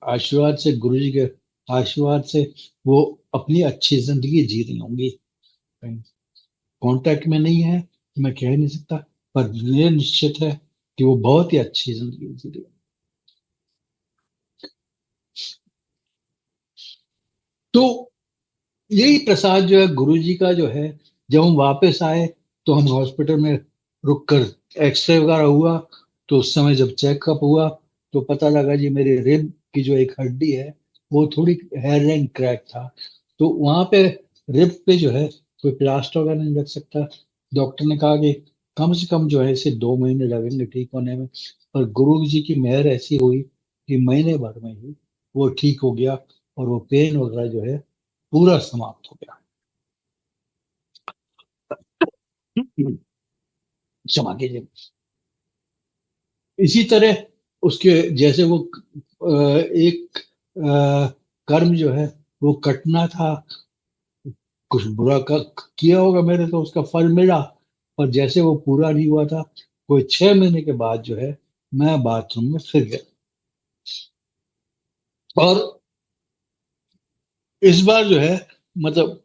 आशीर्वाद से, गुरु जी के आशीर्वाद से वो अपनी अच्छी जिंदगी जी रही होंगी। कांटेक्ट में नहीं है तो मैं कह नहीं सकता, पर ये निश्चित है कि वो बहुत ही अच्छी जिंदगी जी रही है। तो यही प्रसाद जो है गुरु जी का जो है, जब हम वापस आए तो हम हॉस्पिटल में रुक कर एक्सरे वगैरह हुआ, तो उस समय जब चेकअप हुआ तो पता लगा जी मेरे रिब की जो एक हड्डी है वो थोड़ी हेयरलाइन क्रैक था। तो वहां पे रिब पे जो है कोई प्लास्टर वगैरह नहीं लग सकता। डॉक्टर ने कहा कि कम से कम जो है इसे 2 महीने लगेंगे ठीक होने में। और गुरु जी की मेहर ऐसी हुई कि महीने भर में ही वो ठीक हो गया, और वो पेन वगैरह जो है पूरा समाप्त हो गया। क्षमा कीजिए। इसी तरह उसके जैसे वो एक कर्म जो है वो कटना था, कुछ बुरा किया होगा मेरे, तो उसका फल मिला। और जैसे वो पूरा नहीं हुआ था, कोई 6 महीने के बाद जो है मैं बाथरूम में फिर गया। और इस बार जो है, मतलब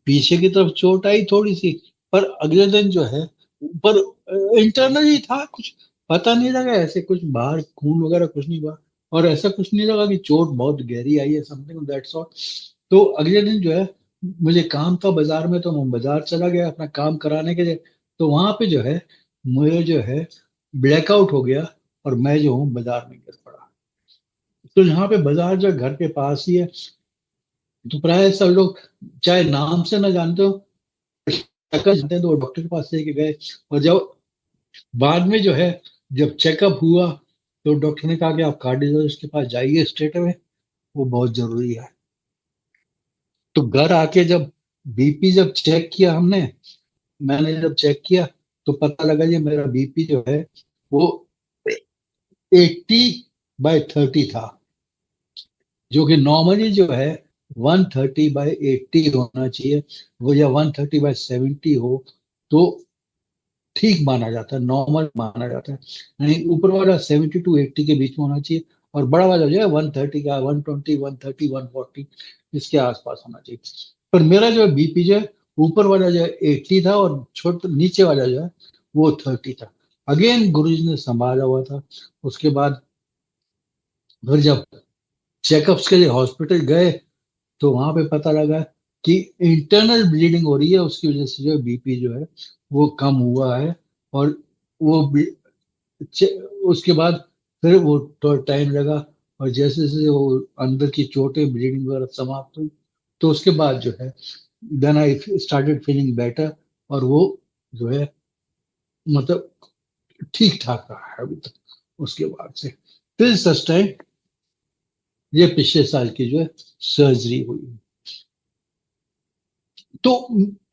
पीछे की तरफ चोट आई थोड़ी सी, पर अगले दिन जो है, पर इंटरनल ही था कुछ, पता नहीं लगा, ऐसे कुछ बाहर खून वगैरह कुछ नहीं हुआ। और ऐसा कुछ नहीं लगा कि चोट बहुत गहरी आई है, समथिंग दैट्स ऑल। तो अगले दिन जो है मुझे काम था बाजार में, तो मैं बाजार चला गया अपना काम कराने के लिए। तो वहां पे जो है मुझे जो है ब्लैकआउट हो गया, और मैं जो हूँ बाजार में गिर पड़ा। तो यहाँ पे बाजार जो घर के पास ही है, तो प्राय सब लोग चाहे नाम से ना जानते हो, शक्ल जानते हैं, तो वो डॉक्टर के पास लेके गए। और जब बाद में जो है जब चेकअप हुआ, तो डॉक्टर ने कहा कि आप कार्डियोलॉजिस्ट के पास जाइए स्ट्रेट अवे, वो बहुत जरूरी है। तो घर आके जब बीपी जब चेक किया हमने, मैंने जब चेक किया, तो पता लगा जी मेरा बीपी जो है वो 80/30 था। जो कि नॉर्मली जो है 130/80 होना चाहिए, वो या 130/70 हो तो ठीक माना जाता है, नॉर्मल माना जाता है। यानी ऊपर वाला 70 to 80 के बीच में होना चाहिए, और बड़ा वाला जो है 130 का, 120, 130, 140 इसके आसपास होना चाहिए। पर मेरा जो है बीपी जो है, ऊपर वाला जो है 80 था, और छोटे नीचे वाला जो है वो 30 था। अगेन गुरुजी ने संभाला हुआ था। उसके बाद फिर जब चेकअप्स के लिए हॉस्पिटल गए, तो वहां पे पता लगा कि इंटरनल ब्लीडिंग हो रही है, उसकी वजह से जो है बीपी जो है वो कम हुआ है। और वो उसके बाद फिर वो तो टाइम लगा, और जैसे जैसे वो अंदर की चोटें ब्लीडिंग वगैरह समाप्त हुई, तो उसके बाद जो है then I started feeling better, और वो जो है मतलब ठीक ठाक रहा है अभी तक उसके बाद से। फिर सच टाइम ये पिछले साल की जो है सर्जरी हुई। तो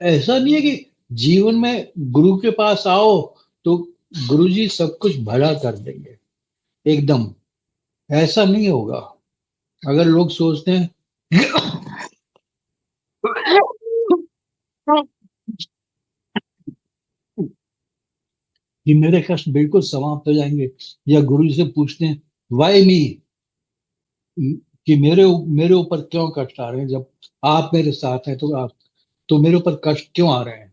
ऐसा नहीं है कि जीवन में गुरु के पास आओ तो गुरु जी सब कुछ भला कर देंगे, एकदम ऐसा नहीं होगा। अगर लोग सोचते हैं कि मेरे कष्ट बिल्कुल समाप्त हो जाएंगे, या गुरु जी से पूछते हैं वाई मी, कि मेरे ऊपर क्यों कष्ट आ रहे हैं, जब आप मेरे साथ हैं तो आप, तो मेरे ऊपर कष्ट क्यों आ रहे हैं।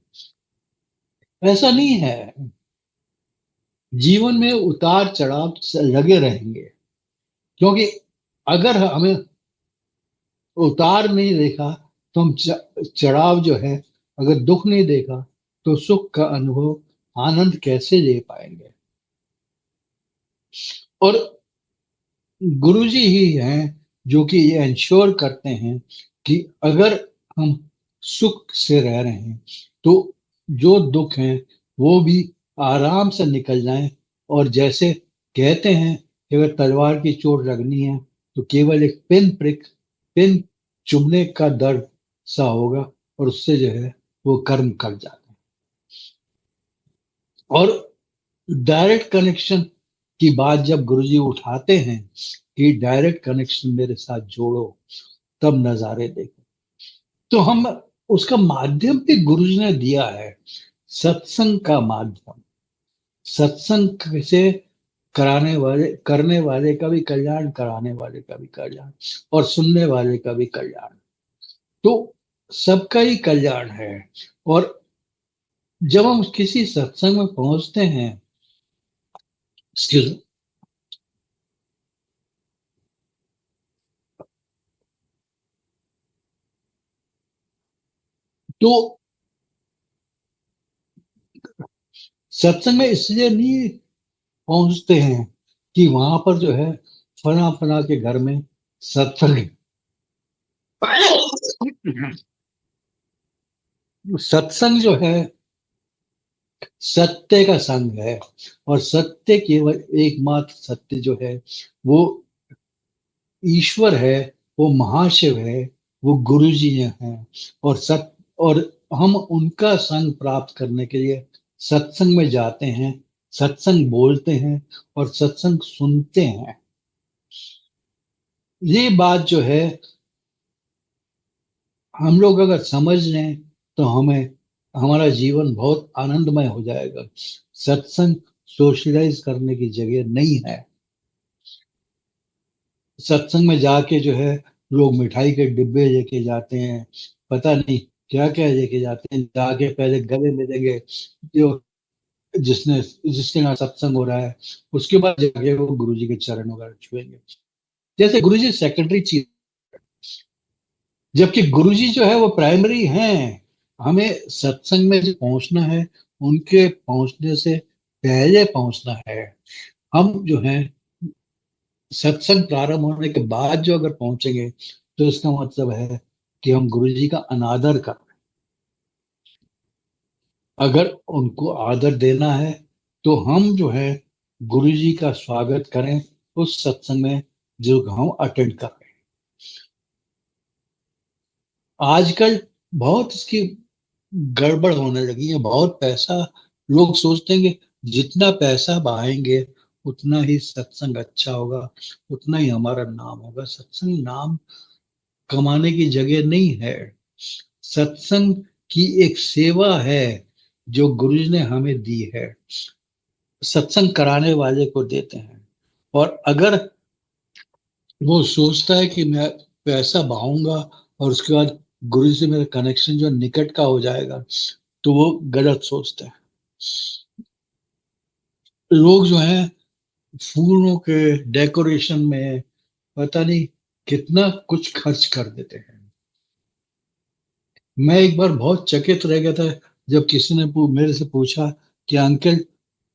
ऐसा नहीं है। जीवन में उतार चढ़ाव लगे रहेंगे, क्योंकि अगर हमें उतार नहीं देखा तो हम चढ़ाव जो है, अगर दुख नहीं देखा तो सुख का अनुभव आनंद कैसे ले पाएंगे। और गुरुजी ही हैं जो कि ये इंश्योर करते हैं कि अगर हम सुख से रह रहे हैं तो जो दुख हैं वो भी आराम से निकल जाएं। और जैसे कहते हैं कि अगर तलवार की चोट लगनी है तो केवल एक पिन चुभने का दर्द सा होगा, और उससे जो है वो कर्म कर जाते हैं। और डायरेक्ट कनेक्शन की बात जब गुरुजी उठाते हैं कि डायरेक्ट कनेक्शन मेरे साथ जोड़ो, तब नजारे देखो, तो हम उसका माध्यम भी गुरुजी ने दिया है, सत्संग का माध्यम। सत्संग से कराने वाले, करने वाले का भी कल्याण, कराने वाले का भी कल्याण, और सुनने वाले का भी कल्याण। तो सबका ही कल्याण है। और जब हम किसी सत्संग में पहुंचते हैं, excuse me, तो सत्संग में इसलिए नहीं पहुंचते हैं कि वहां पर जो है फला फला के घर में सत्संग, सत्संग जो है सत्य का संग है। और सत्य केवल एकमात्र सत्य जो है वो ईश्वर है, वो महाशिव है, वो गुरु जी हैं। और और हम उनका संग प्राप्त करने के लिए सत्संग में जाते हैं, सत्संग बोलते हैं और सत्संग सुनते हैं। ये बात जो है हम लोग अगर समझ लें तो हमें, हमारा जीवन बहुत आनंदमय हो जाएगा। सत्संग सोशलाइज करने की जगह नहीं है। सत्संग में जाके जो है लोग मिठाई के डिब्बे लेके जाते हैं, पता नहीं क्या क्या लेके जाते हैं, जाके पहले गले मिलेंगे जो जिसने जिसके यहाँ सत्संग हो रहा है, उसके बाद जाके वो गुरु जी के चरण वगैरह छुएंगे। जैसे गुरु जी सेकेंडरी चीज, जबकि गुरुजी जो है वो प्राइमरी हैं। हमें सत्संग में जो पहुंचना है, उनके पहुंचने से पहले पहुंचना है। हम जो है सत्संग प्रारंभ होने के बाद जो अगर पहुंचेंगे तो इसका मतलब है कि हम गुरुजी का अनादर कर रहे हैं। अगर उनको आदर देना है तो हम जो है गुरुजी का स्वागत करें उस सत्संग में जो हम अटेंड कर रहे हैं। आजकल बहुत इसकी गड़बड़ होने लगी है, बहुत पैसा, लोग सोचते हैं कि जितना पैसा बहाएंगे उतना ही सत्संग अच्छा होगा, उतना ही हमारा नाम होगा। सत्संग नाम कमाने की जगह नहीं है। सत्संग की एक सेवा है जो गुरु जी ने हमें दी है, सत्संग कराने वाले को देते हैं। और अगर वो सोचता है कि मैं पैसा बहाऊंगा और उसके बाद गुरु से मेरा कनेक्शन जो निकट का हो जाएगा, तो वो गलत सोचता है। लोग जो हैं फूलों के डेकोरेशन में पता नहीं कितना कुछ खर्च कर देते हैं। मैं एक बार बहुत चकित रह गया था जब किसी ने मेरे से पूछा कि अंकल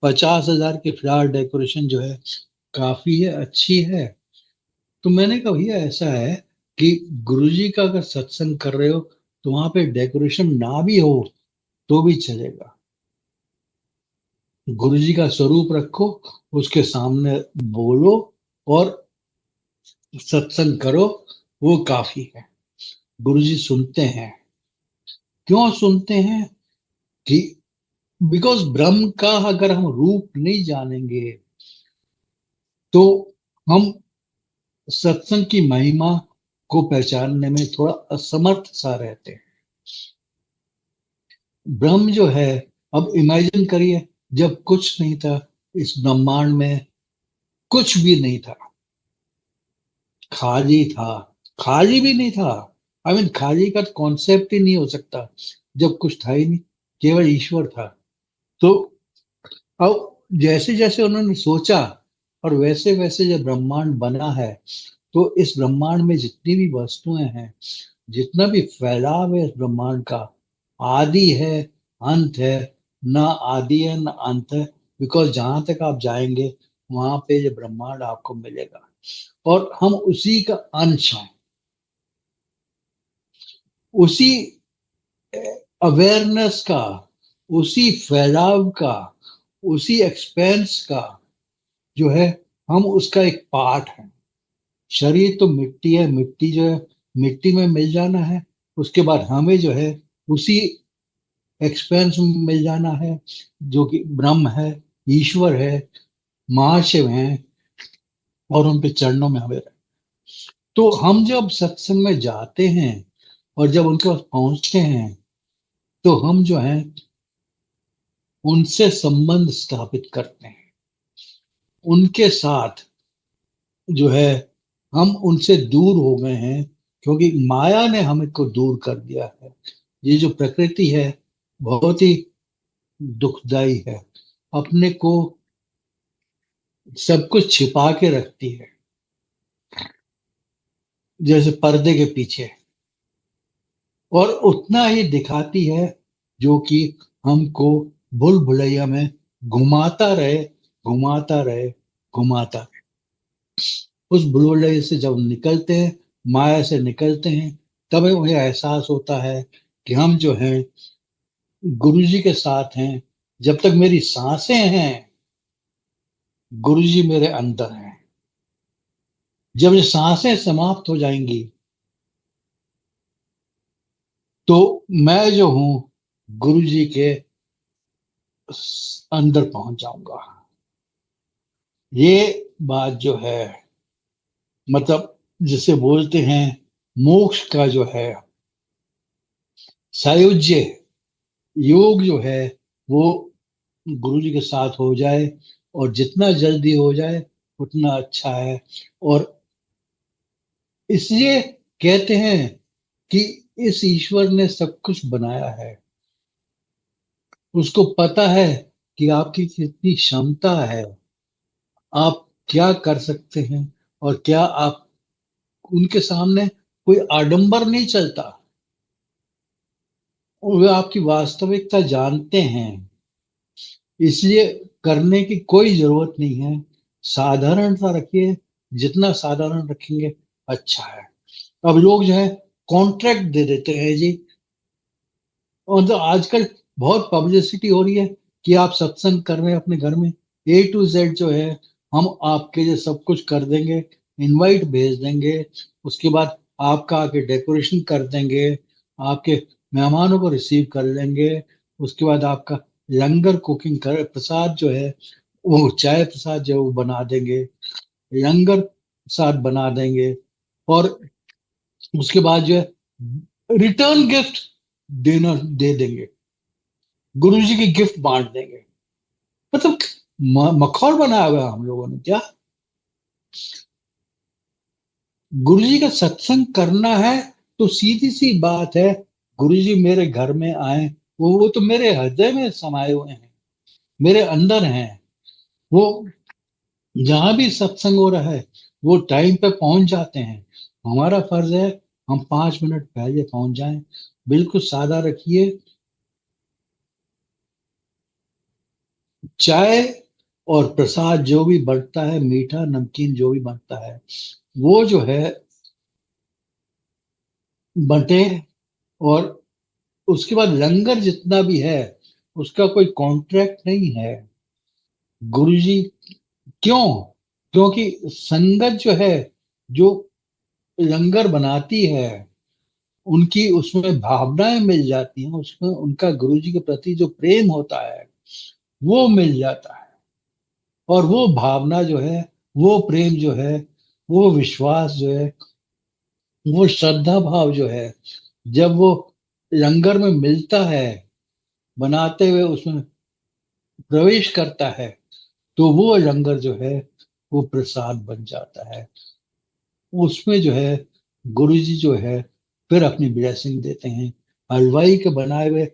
50,000 की फ्लावर डेकोरेशन जो है काफी है, अच्छी है। तो मैंने कहा भैया ऐसा है कि गुरुजी का अगर सत्संग कर रहे हो तो वहां पे डेकोरेशन ना भी हो तो भी चलेगा। गुरुजी का स्वरूप रखो, उसके सामने बोलो और सत्संग करो, वो काफी है। गुरुजी सुनते हैं। क्यों सुनते हैं? कि बिकॉज ब्रह्म का अगर हम रूप नहीं जानेंगे तो हम सत्संग की महिमा को पहचानने में थोड़ा असमर्थ सा रहते हैं। ब्रह्म जो है, अब इमेजिन करिए, जब कुछ नहीं था इस ब्रह्मांड में, कुछ भी नहीं था, खाली था, खाली भी नहीं था। आई मीन खाली का कॉन्सेप्ट ही नहीं हो सकता जब कुछ था ही नहीं, केवल ईश्वर था। तो अब जैसे जैसे उन्होंने सोचा और वैसे वैसे जब ब्रह्मांड बना है, तो इस ब्रह्मांड में जितनी भी वस्तुएं हैं, जितना भी फैलाव है इस ब्रह्मांड का, आदि है, अंत है, ना आदि है ना अंत है। बिकॉज जहां तक आप जाएंगे वहां पे ये ब्रह्मांड आपको मिलेगा और हम उसी का अंश हैं, उसी अवेयरनेस का, उसी फैलाव का, उसी एक्सपेंस का जो है, हम उसका एक पार्ट है। शरीर तो मिट्टी है, मिट्टी जो है मिट्टी में मिल जाना है, उसके बाद हमें जो है उसी एक्सपेंस में मिल जाना है जो कि ब्रह्म है, ईश्वर है, महाशिव है, और उनके चरणों में हमें तो हम जब सत्संग में जाते हैं और जब उनके पास पहुंचते हैं तो हम जो है उनसे संबंध स्थापित करते हैं। उनके साथ जो है हम उनसे दूर हो गए हैं क्योंकि माया ने हमें को दूर कर दिया है। ये जो प्रकृति है बहुत ही दुखदाई है, अपने को सब कुछ छिपा के रखती है, जैसे पर्दे के पीछे, और उतना ही दिखाती है जो कि हमको भूल भुलैया में घुमाता रहे, घुमाता रहे, घुमाता रहे। उस भूल भुलैया से जब निकलते हैं, माया से निकलते हैं, तब मुझे एहसास होता है कि हम जो हैं गुरु जी के साथ हैं। जब तक मेरी सांसें हैं गुरु जी मेरे अंदर हैं। जब ये सांसें समाप्त हो जाएंगी तो मैं जो हूं गुरु जी के अंदर पहुंच जाऊंगा। ये बात जो है, मतलब जिसे बोलते हैं मोक्ष का जो है सायुज्य, योग जो है वो गुरु जी के साथ हो जाए और जितना जल्दी हो जाए उतना अच्छा है। और इसलिए कहते हैं कि इस ईश्वर ने सब कुछ बनाया है, उसको पता है कि आपकी कितनी क्षमता है, आप क्या कर सकते हैं, और क्या आप उनके सामने कोई आडंबर नहीं चलता, वे आपकी वास्तविकता जानते हैं। इसलिए करने की कोई जरूरत नहीं है, साधारण सा रखिए, जितना साधारण रखेंगे अच्छा है। अब लोग जो है कॉन्ट्रैक्ट दे देते हैं जी, और तो आजकल बहुत पब्लिसिटी हो रही है कि आप सत्संग कर रहे हैं अपने घर में, A to Z जो है हम आपके लिए सब कुछ कर देंगे, इनवाइट भेज देंगे, उसके बाद आपका आके डेकोरेशन कर देंगे, आपके मेहमानों को रिसीव कर लेंगे, उसके बाद आपका लंगर कुकिंग कर प्रसाद जो है वो चाय प्रसाद जो वो बना देंगे, लंगर प्रसाद बना देंगे, और उसके बाद जो है रिटर्न गिफ्ट देना दे देंगे, गुरु जी की गिफ्ट बांट देंगे। मतलब मखौल बनाया हुआ है हम लोगों ने क्या। गुरु जी का सत्संग करना है तो सीधी सी बात है, गुरु जी मेरे घर में आए, वो तो मेरे हृदय में समाये हुए हैं, मेरे अंदर हैं। वो जहां भी सत्संग हो रहा है वो टाइम पे पहुंच जाते हैं। हमारा फर्ज है हम 5 मिनट पहले पहुंच जाएं। बिल्कुल सादा रखिए। चाय और प्रसाद जो भी बनता है, मीठा नमकीन जो भी बनता है, वो जो है बंटे। और उसके बाद लंगर जितना भी है उसका कोई कॉन्ट्रैक्ट नहीं है। गुरुजी क्यों? क्योंकि संगत जो है, जो लंगर बनाती है, उनकी उसमें भावनाएं मिल जाती हैं, उसमें उनका गुरुजी के प्रति जो प्रेम होता है वो मिल जाता है। और वो भावना जो है, वो प्रेम जो है, वो विश्वास जो है, वो श्रद्धा भाव जो है, जब वो लंगर में मिलता है, बनाते हुए उसमें प्रवेश करता है, तो वो लंगर जो है वो प्रसाद बन जाता है। उसमें जो है गुरु जी जो है फिर अपनी ब्लेसिंग देते हैं। हलवाई के बनाए हुए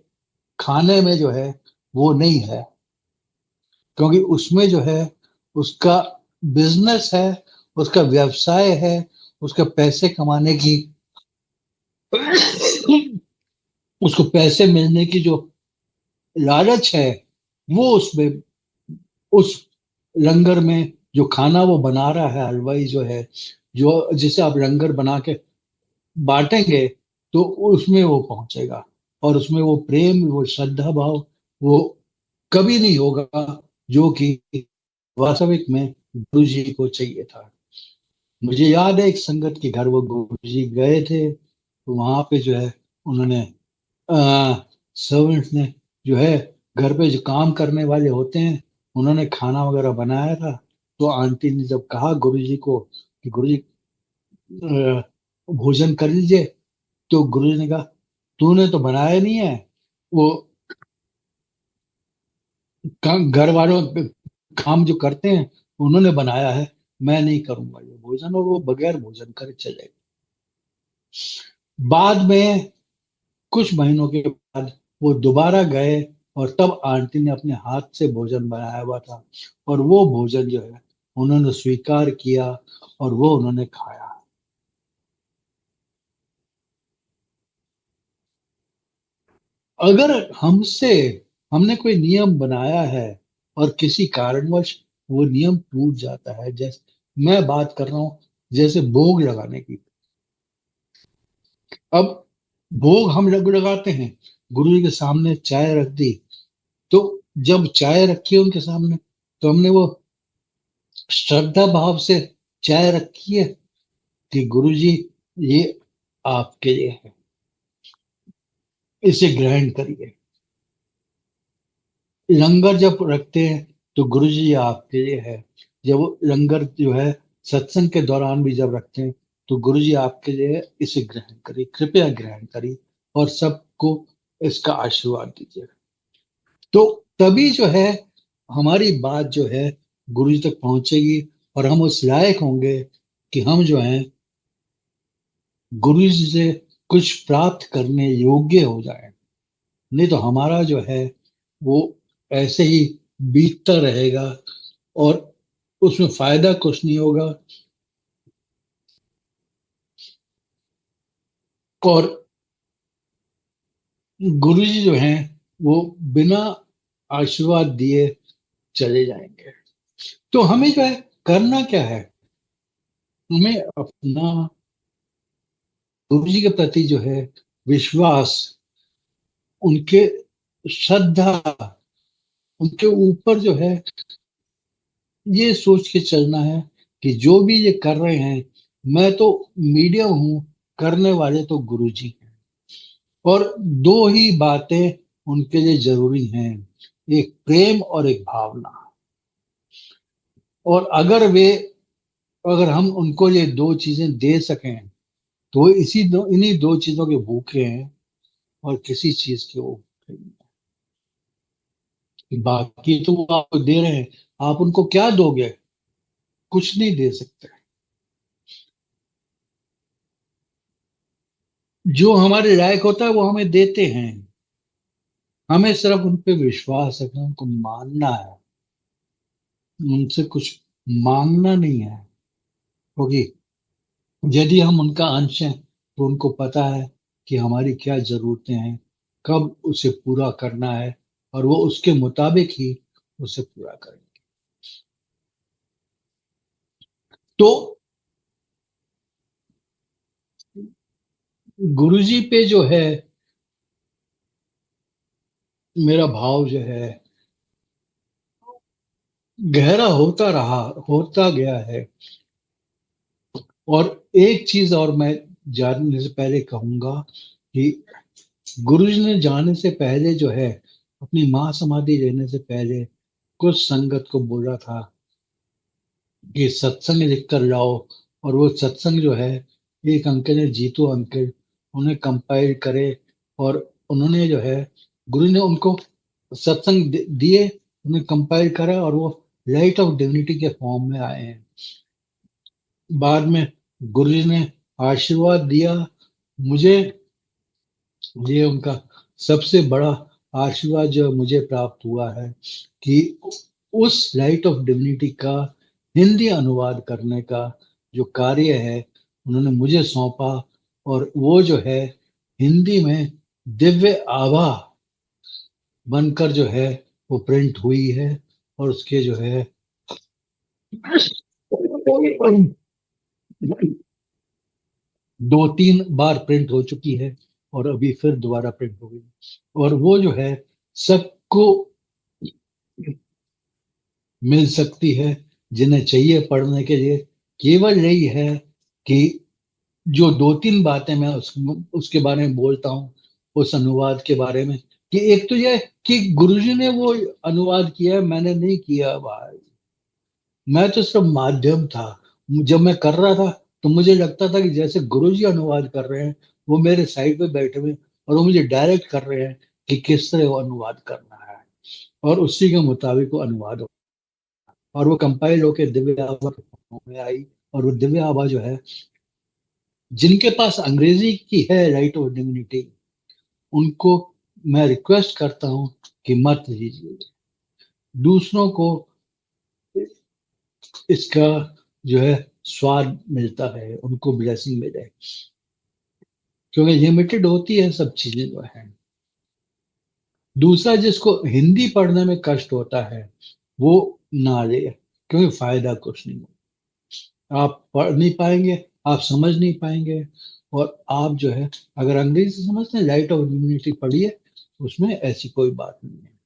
खाने में जो है वो नहीं है, क्योंकि उसमें जो है उसका बिजनेस है, उसका व्यवसाय है, उसका पैसे कमाने की, उसको पैसे मिलने की जो लालच है, वो उसमें, उस लंगर में जो खाना वो बना रहा है हलवाई जो है, जो जिसे आप लंगर बना के बांटेंगे, तो उसमें वो पहुंचेगा। और उसमें वो प्रेम, वो श्रद्धा भाव, वो कभी नहीं होगा जो कि वास्तविक में गुरु जी को चाहिए था। मुझे याद है एक संगत के घर वो गुरु जी गए थे, तो वहां पे जो है उन्होंने सर्वेंट्स ने जो है, घर पे जो काम करने वाले होते हैं, उन्होंने खाना वगैरह बनाया था। तो आंटी ने जब कहा गुरु जी को कि गुरु जी भोजन कर लीजिए, तो गुरु जी ने कहा तूने तो बनाया नहीं है, वो घर वालों काम जो करते हैं उन्होंने बनाया है, मैं नहीं करूंगा ये भोजन। और वो बगैर भोजन करे चले गए। बाद में कुछ महीनों के बाद वो दोबारा गए, और तब आंटी ने अपने हाथ से भोजन बनाया हुआ था, और वो भोजन जो है उन्होंने स्वीकार किया और वो उन्होंने खाया। अगर हमसे हमने कोई नियम बनाया है और किसी कारणवश वो नियम टूट जाता है, जैसे मैं बात कर रहा हूं जैसे भोग लगाने की। अब भोग हम लोग लगाते हैं, गुरु जी के सामने चाय रख दी, तो जब चाय रखी है उनके सामने, तो हमने वो श्रद्धा भाव से चाय रखी है कि गुरु जी ये आपके लिए है, इसे ग्रहण करिए। लंगर जब रखते हैं तो गुरु जी आपके लिए है। जब वो लंगर जो है सत्संग के दौरान भी जब रखते हैं, तो गुरु जी आपके लिए है, इसे ग्रहण करिए, कृपया ग्रहण करिए और सबको इसका आशीर्वाद दीजिए। तो तभी जो है हमारी बात जो है गुरु जी तक पहुंचेगी, और हम उस लायक होंगे कि हम जो है गुरु जी से कुछ प्राप्त करने योग्य हो जाए। नहीं तो हमारा जो है वो ऐसे ही बीतता रहेगा, और उसमें फायदा कुछ नहीं होगा। और गुरु जी जो हैं वो बिना आशीर्वाद दिए चले जाएंगे। तो हमें जो है करना क्या है, हमें अपना गुरु जी के प्रति जो है विश्वास, उनके श्रद्धा, उनके ऊपर जो है ये सोच के चलना है कि जो भी ये कर रहे हैं, मैं तो मीडियम हूं, करने वाले तो गुरु जी हैं। और दो ही बातें उनके लिए जरूरी हैं, एक प्रेम और एक भावना। और अगर हम उनको ये दो चीजें दे सकें तो वो इन्हीं दो चीजों के भूखे हैं और किसी चीज के वो भूखे नहीं हैं। बाकी तो वो आपको दे रहे हैं, आप उनको क्या दोगे? कुछ नहीं दे सकते। जो हमारे लायक होता है वो हमें देते हैं। हमें सिर्फ उन पे विश्वास रखना, उनको मानना है, उनसे कुछ मांगना नहीं है। क्योंकि यदि हम उनका अंश हैं तो उनको पता है कि हमारी क्या जरूरतें हैं, कब उसे पूरा करना है, और वो उसके मुताबिक ही उसे पूरा करेंगे। तो गुरुजी पे जो है मेरा भाव जो है गहरा होता गया है। और एक चीज और मैं जानने से पहले कहूंगा कि गुरुजी ने जाने से पहले जो है, अपनी महासमाधि लेने से पहले कुछ संगत को बोला था कि सत्संग लिख कर लाओ। और वो सत्संग जो है, एक अंकल ने, जीतू अंकल, उन्हें कंपाइल करे। और उन्होंने जो है, गुरु ने उनको सत्संग दिए, उन्हें कंपाइल करा, और वो लाइट ऑफ डिविनिटी के फॉर्म में आए हैं। बाद में गुरु जी ने आशीर्वाद दिया मुझे। ये उनका सबसे बड़ा आशीर्वाद जो मुझे प्राप्त हुआ है कि उस लाइट ऑफ डिविनिटी का हिंदी अनुवाद करने का जो कार्य है उन्होंने मुझे सौंपा। और वो जो है हिंदी में दिव्य आभा बनकर जो है वो प्रिंट हुई है। और उसके जो है 2-3 बार प्रिंट हो चुकी है, और अभी फिर दोबारा प्रिंट हो गई। और वो जो है सबको मिल सकती है जिन्हें चाहिए पढ़ने के लिए। केवल यही है कि जो 2-3 बातें मैं उसके बारे में बोलता हूँ, उस अनुवाद के बारे में, कि एक तो यह कि गुरुजी ने वो अनुवाद किया है, मैंने नहीं किया भाई। मैं तो सिर्फ माध्यम था। जब मैं कर रहा था तो मुझे लगता था कि जैसे गुरुजी अनुवाद कर रहे हैं, वो मेरे साइड पे बैठे हुए हैं, और वो मुझे डायरेक्ट कर रहे हैं कि किस तरह वो अनुवाद करना है, और उसी के मुताबिक वो अनुवाद हो। और वो कंपाइल होकर दिव्य आभा में आई। और वो दिव्य आभा जो है, जिनके पास अंग्रेजी की है राइट ऑफ डिविनिटी, उनको मैं रिक्वेस्ट करता हूं कि मत लीजिए। दूसरों को इसका जो है स्वाद मिलता है, उनको ब्लेसिंग मिले, क्योंकि लिमिटेड होती है सब चीजें जो है। दूसरा, जिसको हिंदी पढ़ने में कष्ट होता है वो ना ले, क्योंकि फायदा कुछ नहीं। आप पढ़ नहीं पाएंगे, आप समझ नहीं पाएंगे। और आप जो है, अगर अंग्रेजी समझते हैं, लाइट ऑफ ह्यूमैनिटी पढ़िए, उसमें ऐसी कोई बात नहीं है।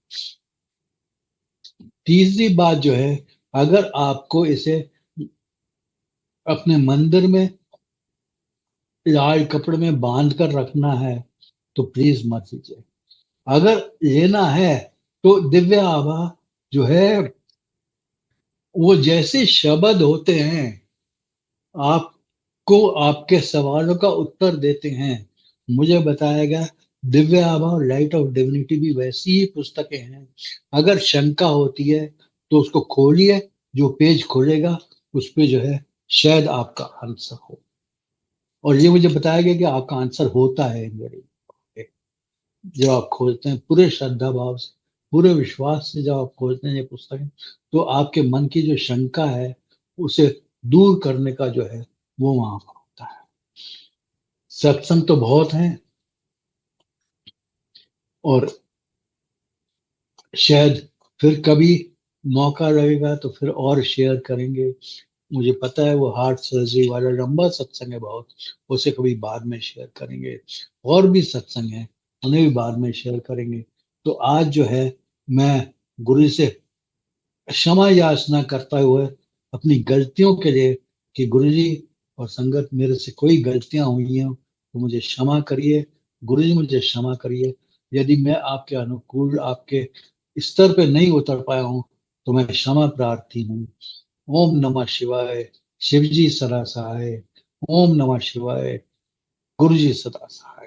तीसरी बात जो है, अगर आपको इसे अपने मंदिर में लाल कपड़े में बांध कर रखना है तो प्लीज मत लीजिए। अगर लेना है तो दिव्य आभा जो है, वो जैसे शब्द होते हैं, आपको आपके सवालों का उत्तर देते हैं। मुझे बताया गया दिव्य आभा और लाइट ऑफ डिविनिटी भी वैसी ही पुस्तकें हैं। अगर शंका होती है तो उसको खोलिए, जो पेज खोलेगा उस पे जो है शायद आपका आंसर हो। और ये मुझे बताया गया कि आपका आंसर होता है इन घड़ी। जब आप खोलते हैं पूरे श्रद्धा भाव से, पूरे विश्वास से, जब आप खोलते हैं ये पुस्तकें, तो आपके मन की जो शंका है उसे दूर करने का जो है वो वहां पर होता है। सत्संग तो बहुत हैं, और शायद फिर कभी मौका रहेगा तो फिर और शेयर करेंगे। मुझे पता है वो हार्ट सर्जरी वाला लंबा सत्संग है बहुत, उसे कभी बाद में शेयर करेंगे। और भी सत्संग है, उन्हें भी बाद में शेयर करेंगे। तो आज जो है, मैं गुरु से क्षमा याचना करता हुए अपनी गलतियों के लिए, कि गुरु जी और संगत, मेरे से कोई गलतियां हुई हैं तो मुझे क्षमा करिए। गुरु जी मुझे क्षमा करिए। यदि मैं आपके अनुकूल, आपके स्तर पे नहीं उतर पाया हूं तो मैं क्षमा प्रार्थी हूँ। ओम नमः शिवाय, शिव जी सदा सहाय। ओम नमः शिवाय, गुरु जी सदा सहाय।